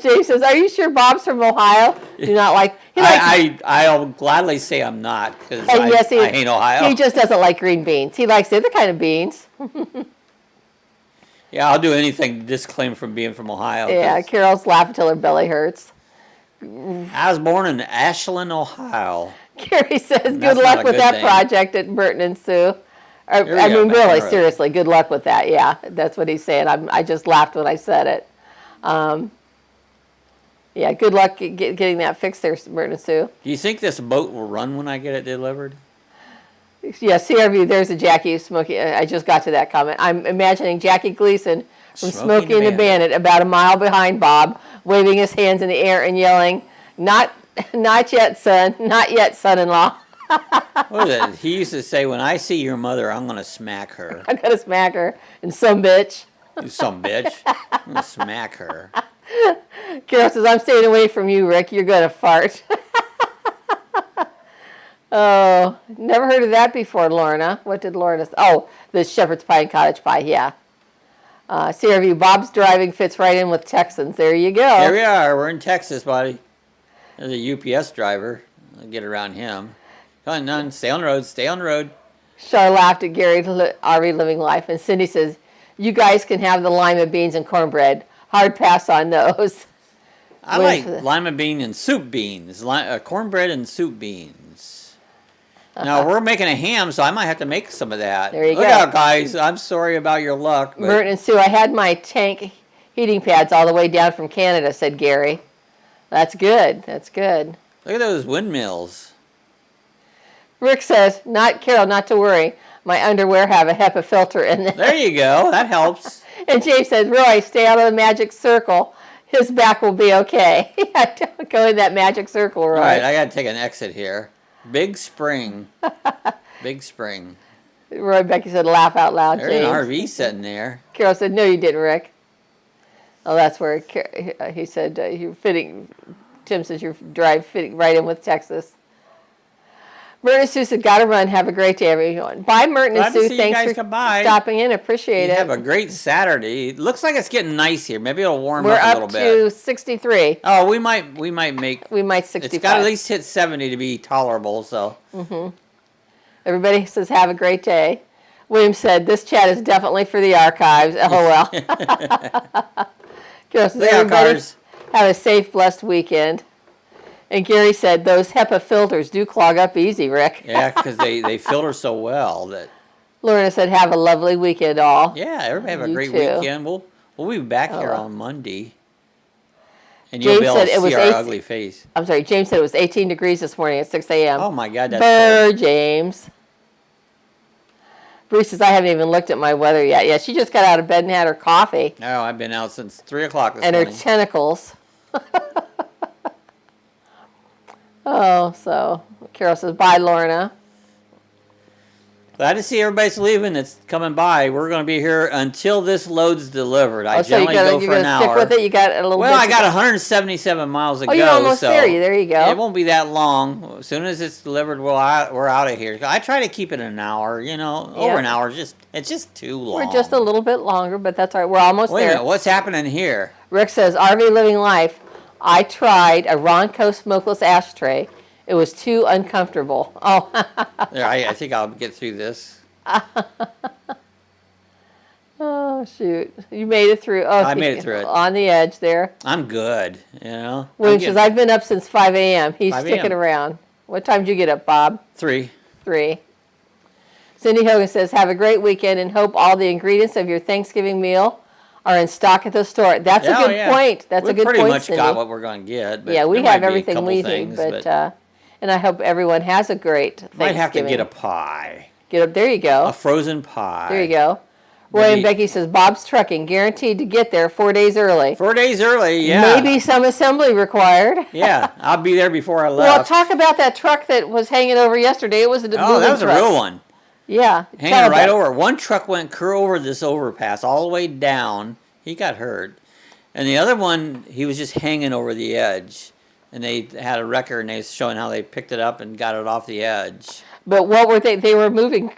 Jay says, are you sure Bob's from Ohio? Do not like, I'll gladly say I'm not, because I hate Ohio. He just doesn't like green beans. He likes the other kind of beans. Yeah, I'll do anything to disclaim from being from Ohio. Yeah, Carol's laughing till her belly hurts. I was born in Ashland, Ohio. Gary says, good luck with that project at Burton and Sue. I mean, really, seriously, good luck with that. Yeah, that's what he's saying. I just laughed when I said it. Yeah, good luck getting that fixed there, Burton and Sue. Do you think this boat will run when I get it delivered? Yeah, CRV, there's a Jackie Smokey. I just got to that comment. I'm imagining Jackie Gleason from Smokey and the Bandit about a mile behind Bob, waving his hands in the air and yelling, not yet, son. Not yet, son-in-law. What was it? He used to say, when I see your mother, I'm going to smack her. I'm going to smack her. And some bitch. You some bitch. I'm going to smack her. Carol says, I'm staying away from you, Rick. You're going to fart. Oh, never heard of that before, Lorna. What did Lorna say? Oh, the shepherd's pie and cottage pie, yeah. CRV, Bob's driving fits right in with Texans. There you go. Here we are. We're in Texas, buddy. There's a UPS driver. I'll get around him. Come on, stay on the road. Stay on the road. Char laughed at Gary RV Living Life. And Cindy says, you guys can have the lima beans and cornbread. Hard pass on those. I like lima bean and soup beans. Cornbread and soup beans. Now, we're making a ham, so I might have to make some of that. There you go. Look out, guys. I'm sorry about your luck. Bert and Sue, I had my tank heating pads all the way down from Canada, said Gary. That's good. That's good. Look at those windmills. Rick says, Carol, not to worry. My underwear have a HEPA filter in them. There you go. That helps. And James says, Roy, stay out of the magic circle. His back will be okay. Don't go in that magic circle, Roy. All right, I got to take an exit here. Big spring. Big spring. Roy Becky said, laugh out loud, There's James. an RV sitting there. Carol said, no, you didn't, Rick. Oh, that's where he said, you're fitting. Tim says, you're fitting right in with Texas. Merton and Sue said, gotta run. Have a great day, everyone. Bye, Merton and Sue. Thanks for stopping in. Appreciate it. Have a great Saturday. It looks like it's getting nice here. Maybe it'll warm up a little bit. We're up to 63. Oh, we might 65. It's got to at least hit 70 to be tolerable. So. Everybody says, have a great day. William said, this chat is definitely for the archives. LOL. Carol says, everybody have a safe, blessed weekend. And Gary said, those HEPA filters do clog up easy, Rick. Yeah, because they filter so well that. Lorna said, have a lovely weekend all. Yeah, everybody have a great weekend. We'll be back here on Monday. And James you'll be able said to it was see our ugly face. I'm sorry, James said it was 18 degrees this morning at 6 a.m. Oh, my God, that's cold. James. Bruce says, I haven't even looked at my weather yet. Yeah, she just got out of bed and had her coffee. Oh, I've been out since 3 o'clock this morning. And her tentacles. Oh, so Carol says, bye, Lorna. Glad to see everybody's leaving. It's coming by. We're going to be here until this load's delivered. I generally go for an hour. Stick with it? You got a little bit. Well, I got 177 miles to go. Oh, you're almost there. There you go. It won't be that long. As soon as it's delivered, we're out of here. I try to keep it an hour. Over an hour. It's just too long. We're just a little bit longer, but that's all right. We're almost there. Wait a minute. What's happening here? Rick says, RV Living Life. I tried a Ronco smokeless ashtray. It was too uncomfortable. Oh. I think I'll get through this. Oh, shoot. You made it through. Oh, I made it through it. On the edge there. I'm good, William says, I've been up since 5 a.m. He's sticking around. What time did you get up, Bob? 3. Cindy Hogan says, have a great weekend and hope all the ingredients of your Thanksgiving meal are in stock at the store. That's a good point. That's a good point, We pretty much Cindy. got what we're going to get. But yeah, we have everything we need. But and I hope everyone has a great Thanksgiving. Might have to get a pie. There you go. A frozen pie. There you go. Roy and Becky says, Bob's Trucking, guaranteed to get there 4 days early. 4 days early, yeah. Maybe some assembly required. Yeah, I'll be there before I left. Well, talk about that truck that was hanging over yesterday. It was a moving truck. That was a real one. Yeah. Hanging right over. One truck went clear over this overpass all the way down. He got hurt. And the other one, he was just hanging over the edge. And they had a record, and they was showing how they picked it up and got it off the edge. But what were they? They were moving.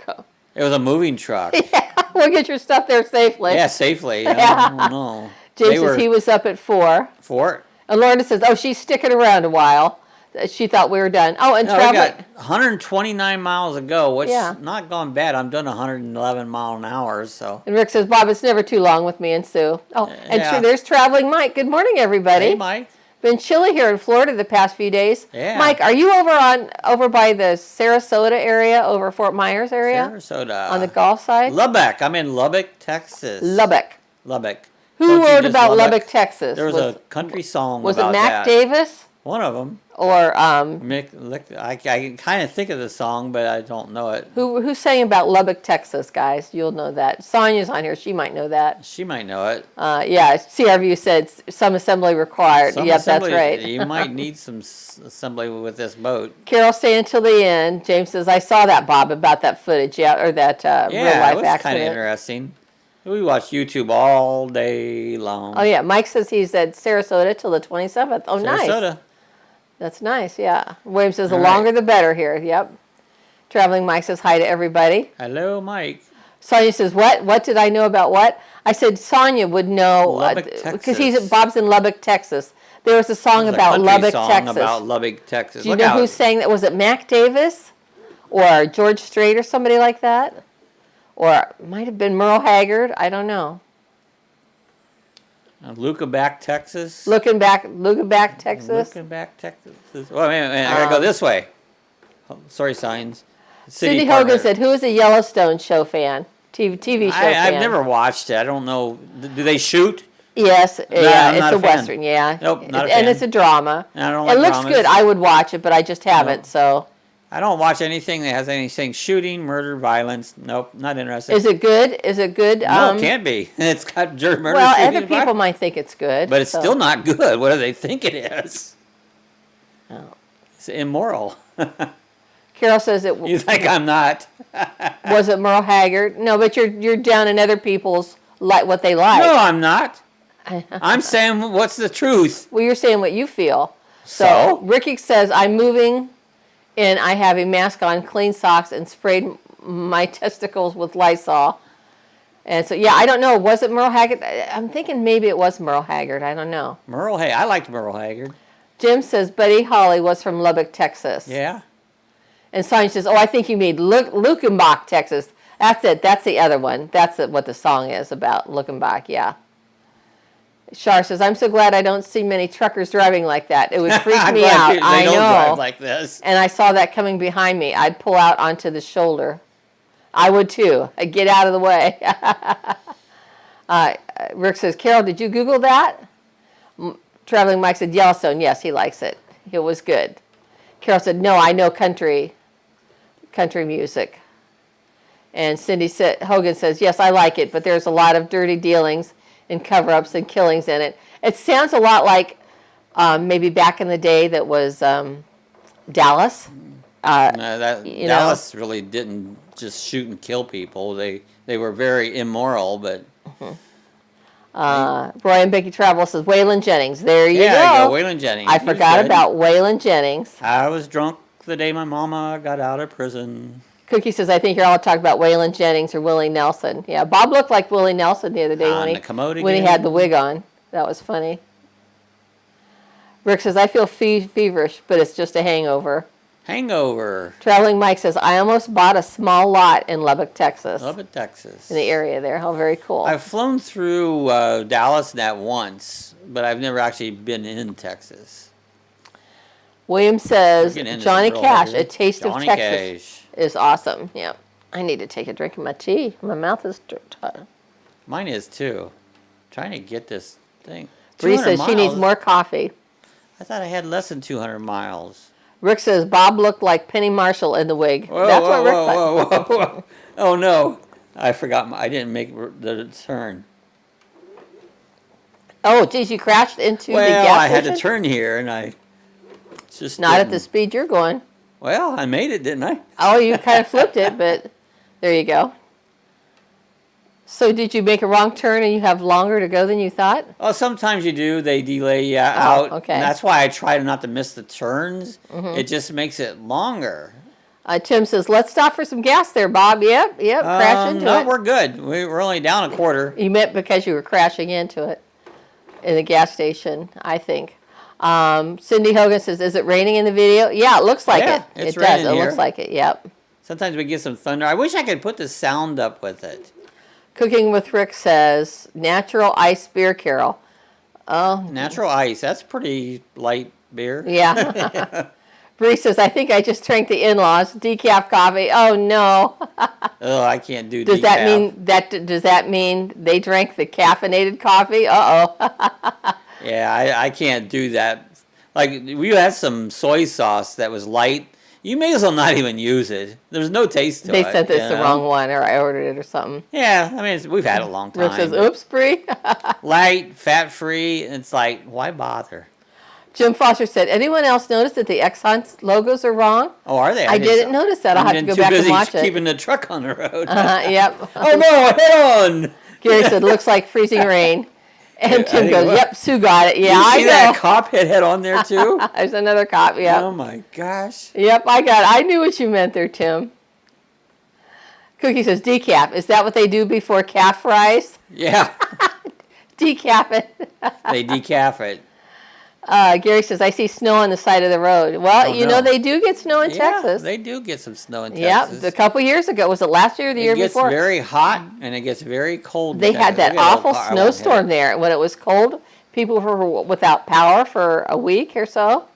It was a moving truck. Yeah, we'll get your stuff there safely. Yeah, safely. I don't know. James says he was up at 4. 4? And Lorna says, oh, she's sticking around a while. She thought we were done. Oh, and traveling. We got 129 miles to go, which is not gone bad. I'm doing 111 mile an hour, so. And Rick says, Bob, it's never too long with me and Sue. Oh, and there's Traveling Mike. Good morning, everybody. Hey, Mike. Been chilly here in Florida the past few days. Yeah. Mike, are you over by the Sarasota area, over Fort Myers area? Sarasota. On the Gulf side? Lubbock. I'm in Lubbock, Texas. Lubbock. Who wrote about Lubbock, Texas? There was a country song about that. Was it Mac Davis? One of them. Or I can kind of think of the song, but I don't know it. Who's saying about Lubbock, Texas, guys? You'll know that. Sonia's on here. She might know that. She might know it. Yeah, CRView said some assembly required. Yep, that's right. You might need some assembly with this boat. Carol staying until the end. James says, I saw that, Bob, about that footage, or that real-life accident. Yeah, it was kind of interesting. We watch YouTube all day long. Oh, yeah. Mike says he's at Sarasota till the 27th. Oh, nice. Sarasota. That's nice, yeah. William says the longer the better here. Yep. Traveling Mike says hi to everybody. Hello, Mike. Sonia says, what did I know about what? I said Sonia would know because Bob's in Lubbock, Texas. There was a song about Lubbock, Texas. About Lubbock, Texas. Do you know who sang that? Was it Mac Davis or George Strait or somebody like that? Or it might have been Merle Haggard. I don't know. Lucabac, Texas. Looking back, Texas. Looking back, Texas. Well, man, I gotta go this way. Oh, sorry, signs. Cindy Hogan said, "Who is a Yellowstone show fan? TV show fan." I've never watched it. I don't know. Do they shoot? Yes, yeah, it's a Western. Yeah, nope, not a fan. And it's a drama. I don't like it looks good. I would watch it, but I just haven't. Nope. So. I don't watch anything that has anything shooting, murder, violence. Nope, not interested. Is it good? No, it can't be. It's got murder. Well, other people might think it's good, but it's still not good. What do they think it is? Oh. It's immoral. Carol says it. You think I'm not? Was it Merle Haggard? No, but you're down in other people's what they like. No, I'm not. I'm saying what's the truth. Well, you're saying what you feel. So Ricky says I'm moving. And I have a mask on, clean socks, and sprayed my testicles with Lysol. And so, yeah, I don't know. Was it Merle Haggard? I'm thinking maybe it was Merle Haggard. I don't know. I liked Merle Haggard. Jim says Buddy Holly was from Lubbock, Texas. Yeah. And Sonia says, oh, I think you mean Lukenbach, Texas. That's it. That's the other one. That's what the song is about, looking back, yeah. Shar says, I'm so glad I don't see many truckers driving like that. It would freak me out. I know. Drive like this. And I saw that coming behind me. I'd pull out onto the shoulder. I would too. I'd get out of the way. Rick says, Carol, did you Google that? Traveling Mike said, Yellowstone. Yes, he likes it. It was good. Carol said, no, I know country music. And Cindy Hogan says, yes, I like it, but there's a lot of dirty dealings and cover-ups and killings in it. It sounds a lot like maybe back in the day that was Dallas. Dallas really didn't just shoot and kill people. They were very immoral, but... Roy and Becky Travel says, Waylon Jennings. There you go. Yeah, Waylon Jennings. I forgot about Waylon Jennings. I was drunk the day my mama got out of prison. Cookie says, I think you're all talking about Waylon Jennings or Willie Nelson. Yeah, Bob looked like Willie Nelson the other day when he had the wig on. That was funny. Rick says, I feel feverish, but it's just a hangover. Hangover. Traveling Mike says, I almost bought a small lot in Lubbock, Texas. Lubbock, Texas. In the area there. How very cool. I've flown through Dallas that once, but I've never actually been in Texas. William says, Johnny Cash, A Taste of Texas is awesome. Yeah. I need to take a drink of my tea. My mouth is tired. Mine is too. Trying to get this thing. Bree says she needs more coffee. I thought I had less than 200 miles. Rick says Bob looked like Penny Marshall in the wig. That's what Rick thought. Whoa. Oh no. I forgot. I didn't make the turn. Oh, geez, you crashed into the gas station? Well, I had to turn here, and I just Not at the speed you're going. Well, I made it, didn't I? Oh, you kind of flipped it, but there you go. So did you make a wrong turn and you have longer to go than you thought? Oh, sometimes you do. They delay you out. Okay. And that's why I try not to miss the turns. Mm-hmm. It just makes it longer. Tim says, let's stop for some gas there, Bob. Yep, crash into it. No, we're good. We're only down a quarter. You meant because you were crashing into it in the gas station, I think. Cindy Hogan says, is it raining in the video? Yeah, it looks like it. It's it does. It looks like it, yep. Sometimes we get some thunder. I wish I could put the sound up with it. Cooking with Rick says, natural ice beer, Carol. Oh. Natural ice. That's pretty light beer. Yeah. Bree says, I think I just drank the in-laws decaf coffee. Oh, no. Oh, I can't do decaf. Does that mean they drank the caffeinated coffee? Uh-oh. Yeah, I can't do that. Like, we had some soy sauce that was light. You may as well not even use it. There's no taste to it. They sent us the wrong one, or I ordered it or something. Yeah, I mean, we've had it a long time. Rick says, oops, Bree. Light, fat-free, it's like, why bother? Jim Foster said, anyone else notice that the Exxon logos are wrong? Oh, are they? I didn't notice that. I'll have to go back and watch it. Keeping the truck on the road. Yep. Oh, no, head on. Gary said, looks like freezing rain. And Tim goes, yep, Sue got it. Yeah, I know. You see that cop head on there, too? There's another cop, yeah. Oh, my gosh. Yep, I got it. I knew what you meant there, Tim. Cookie says, decaf. Is that what they do before calf fries? Yeah. Decaf it. They decaf it. Gary says, I see snow on the side of the road. Well, you know they do get snow in Texas. They do get some snow in Texas. Yep, a couple years ago. Was it last year or the year before? It gets very hot and it gets very cold. They had that awful snowstorm there. When it was cold, people were without power for a week or so.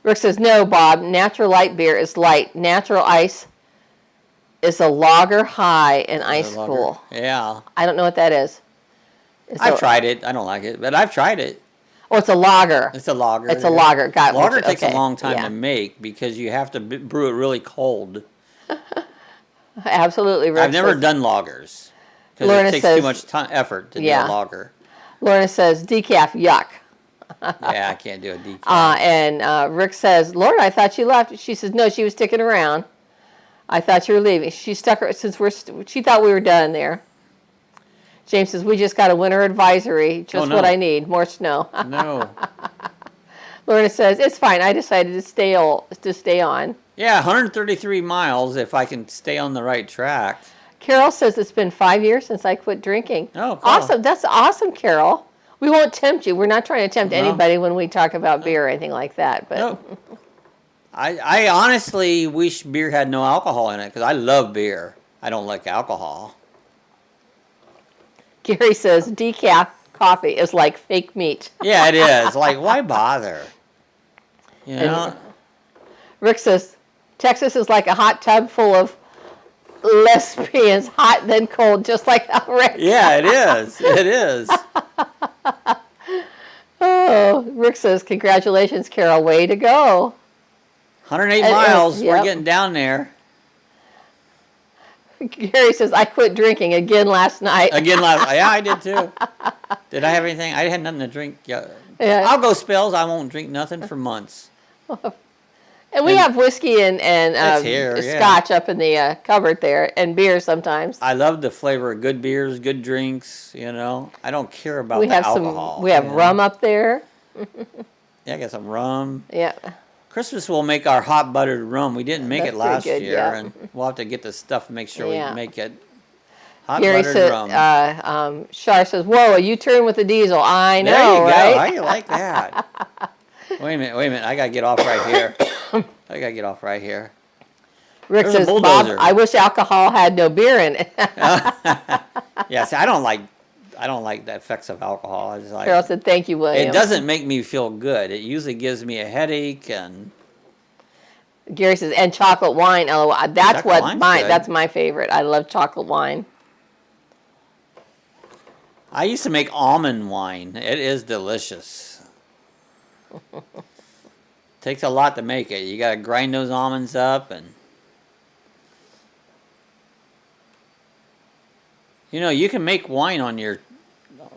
Rick says, no, Bob, natural light beer is light. Natural ice is a lager high and ice cool. Yeah. I don't know what that is. I've tried it. I don't like it, but I've tried it. Oh, it's a lager. It's a lager. It's a lager. Got it. Lager takes a long time to make because you have to brew it really cold. Absolutely. Rick I've never done lagers because it takes too much effort to do a lager. Lorna says, decaf, yuck. Yeah, I can't do a decaf. And Rick says, Lorna, I thought you left. She says, no, she was sticking around. I thought you were leaving. She stuck her since she thought we were done there. James says, we just got a winter advisory. Just what I need. More snow. No. Lorna says, it's fine. I decided to stay on. Yeah, 133 miles if I can stay on the right track. Carol says, it's been 5 years since I quit drinking. Oh, cool. Awesome. That's awesome, Carol. We won't tempt you. We're not trying to tempt anybody when we talk about beer or anything like that. But no. I honestly wish beer had no alcohol in it because I love beer. I don't like alcohol. Gary says decaf coffee is like fake meat. Yeah, it is. Like, why bother? You know? Rick says, Texas is like a hot tub full of lesbians, hot then cold, just like Rick. Yeah, it is. It is. Oh, Rick says, congratulations, Carol. Way to go. 108 miles. We're getting down there. Gary says, I quit drinking again last night. Again last night. Yeah, I did too. Did I have anything? I had nothing to drink. Yeah. I'll go spells. I won't drink nothing for months. And we have whiskey and here, scotch up in the cupboard there, and beer sometimes. I love the flavor of good beers, good drinks, you know. I don't care about the alcohol. We have rum up there. Yeah, I got some rum. Yeah. Christmas we'll make our hot buttered rum. We didn't make it last year, yeah. and we'll have to get the stuff and make sure we make it hot Gary buttered rum. Shar says, whoa, you turn with the diesel. I know, there you right? go. How you like that? Wait a minute. I got to get off right here. Rick says, Bob, I wish alcohol had no beer in it. Yeah, see, I don't like the effects of alcohol. I just like, Carol said, thank you, William. It doesn't make me feel good. It usually gives me a headache. And Gary says, and chocolate wine. That's that's my favorite. I love chocolate wine. I used to make almond wine. It is delicious. Takes a lot to make it. You got to grind those almonds up, and you know, you can make wine on your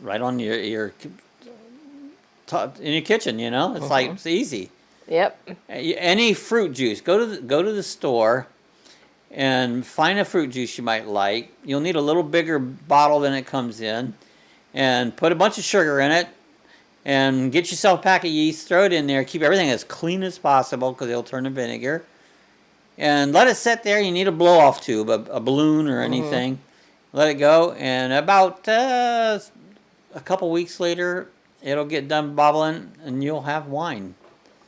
in your kitchen. You know, it's like it's easy. Yep. Any fruit juice. Go to the store and find a fruit juice you might like. You'll need a little bigger bottle than it comes in, and put a bunch of sugar in it. And get yourself a pack of yeast, throw it in there, keep everything as clean as possible because it'll turn to vinegar. And let it sit there. You need a blow-off tube, a balloon or anything. Let it go, and about a couple weeks later, it'll get done bubbling, and you'll have wine.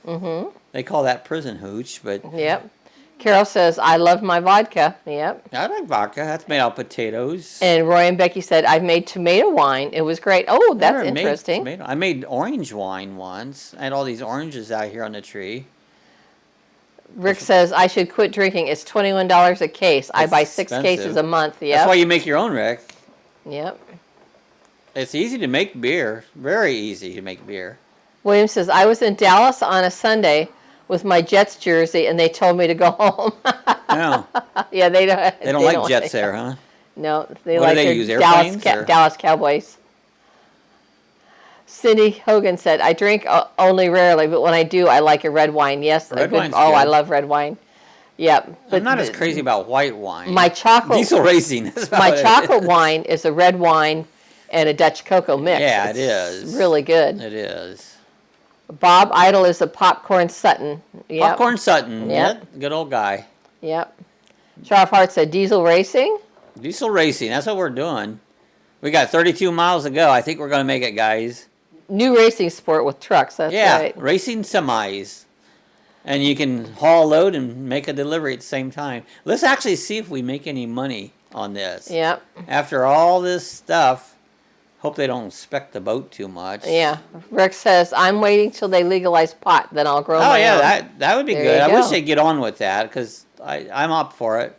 They call that prison hooch, but... Yep. Carol says, I love my vodka. Yep. I like vodka. That's made out of potatoes. And Roy and Becky said, I've made tomato wine. It was great. Oh, that's interesting. I made orange wine once. I had all these oranges out here on the tree. Rick says, I should quit drinking. It's $21 a case. I buy 6 cases a month. Yep. That's why you make your own, Rick. Yep. It's easy to make beer. Very easy to make beer. William says, I was in Dallas on a Sunday with my Jets jersey, and they told me to go home. No. Yeah, they don't like Jets there, huh? No, they what like do they use, airplanes, Dallas Cowboys. Cindy Hogan said, I drink only rarely, but when I do, I like a red wine. Yes. Red wine's good. I love red wine. Yep. But I'm not as crazy about white wine. My chocolate... Diesel racing. My chocolate wine is a red wine and a Dutch cocoa mix. Yeah, it is. It's really good. It is. Bob Idle is a Popcorn Sutton. Yep. Popcorn Sutton. Yep. Good old guy. Yep. Sheriff Hart said diesel racing. Diesel racing. That's what we're doing. We got 32 miles to go. I think we're going to make it, guys. New racing sport with trucks. That's right. Yeah, racing semis. And you can haul a load and make a delivery at the same time. Let's actually see if we make any money on this. Yep. After all this stuff. Hope they don't spec the boat too much. Yeah. Rick says, I'm waiting till they legalize pot, then I'll grow my own. That would be good. I wish they'd get on with that, because I'm up for it.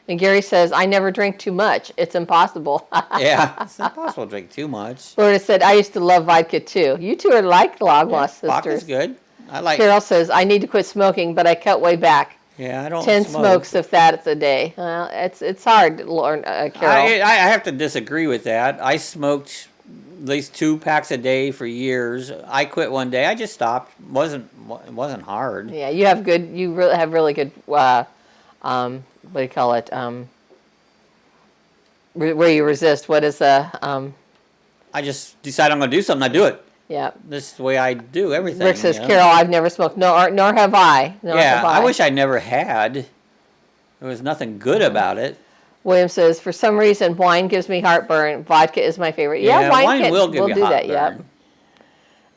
And Gary says, I never drink too much. It's impossible. Yeah, it's impossible to drink too much. Florida said, I used to love vodka, too. You two are like long-lost sisters. Vodka's good. I like Carol says, I need to quit smoking, but I cut way back. Yeah, I don't 10 smoke. smokes, if that's a day. Well, it's hard, Carol. I have to disagree with that. I smoked at least 2 packs a day for years. I quit one day. I just stopped. It wasn't hard. Yeah, you have really good, what do you call it? Where you resist. What is the? I just decide I'm going to do something. I do it. Yeah. This is the way I do everything. Rick says, Carol, I've never smoked. Nor have I. I wish I never had. There was nothing good about it. William says, for some reason, wine gives me heartburn. Vodka is my favorite. Yeah, wine will give you heartburn. Yep.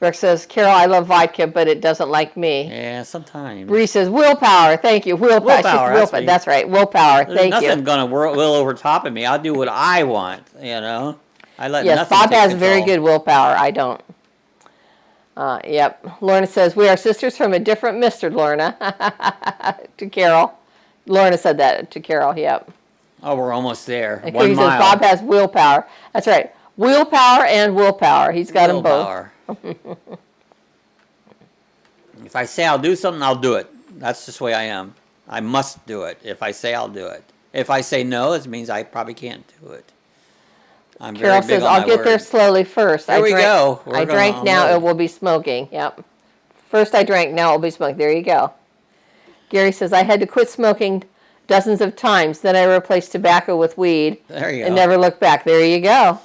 Brooke says, Carol, I love vodka, but it doesn't like me. Yeah, sometimes. Bree says, willpower. Thank you. Willpower. That's right. Willpower. There's Thank you. Nothing going to will over top of me. I'll do what I want, you know. I let yes, nothing Bob take has control. very good willpower. I don't. Yep. Lorna says, we are sisters from a different mister, Lorna. To Carol. Lorna said that to Carol, yep. Oh, we're almost there. And 1 says, mile. Bob has willpower. That's right. Willpower and willpower. He's got them both. If I say I'll do something, I'll do it. That's just the way I am. I must do it. If I say I'll do it. If I say no, it means I probably can't do it. I'm Carol very big says, on I'll get there slowly first. There we go. I drank, now it will be smoking. Yep. First I drank, now it will be smoking. There you go. Gary says, I had to quit smoking dozens of times. Then I replaced tobacco with weed. There you go. And never looked back. There you go.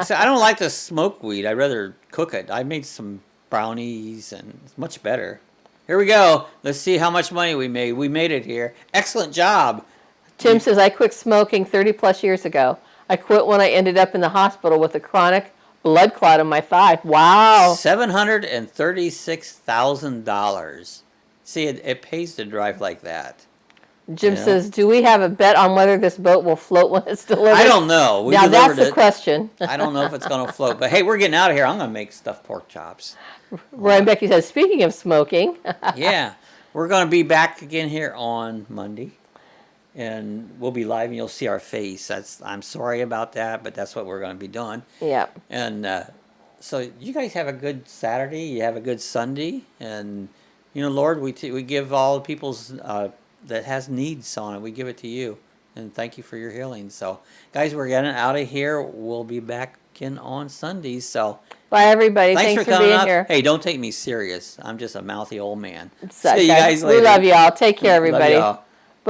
So I don't like to smoke weed. I'd rather cook it. I made some brownies, and it's much better. Here we go. Let's see how much money we made. We made it here. Excellent job. Tim says, I quit smoking 30 plus years ago. I quit when I ended up in the hospital with a chronic blood clot in my thigh. Wow. $736,000. See, it pays to drive like that. Jim says, do we have a bet on whether this boat will float when it's delivered? I don't know. Now that's the question. I don't know if it's going to float. But hey, we're getting out of here. I'm going to make stuffed pork chops. Ryan Becky says, speaking of smoking. Yeah. We're going to be back again here on Monday. And we'll be live and you'll see our face. I'm sorry about that, but that's what we're going to be doing. Yeah. And so you guys have a good Saturday. You have a good Sunday. And, you know, Lord, we give all the people's that has needs on it. We give it to you. And thank you for your healing. So, guys, we're getting out of here. We'll be back in on Sundays. So, bye, everybody. Thanks for being up here. Hey, don't take me serious. I'm just a mouthy old man. See you guys later. We love you all. Take care, everybody. Love y'all.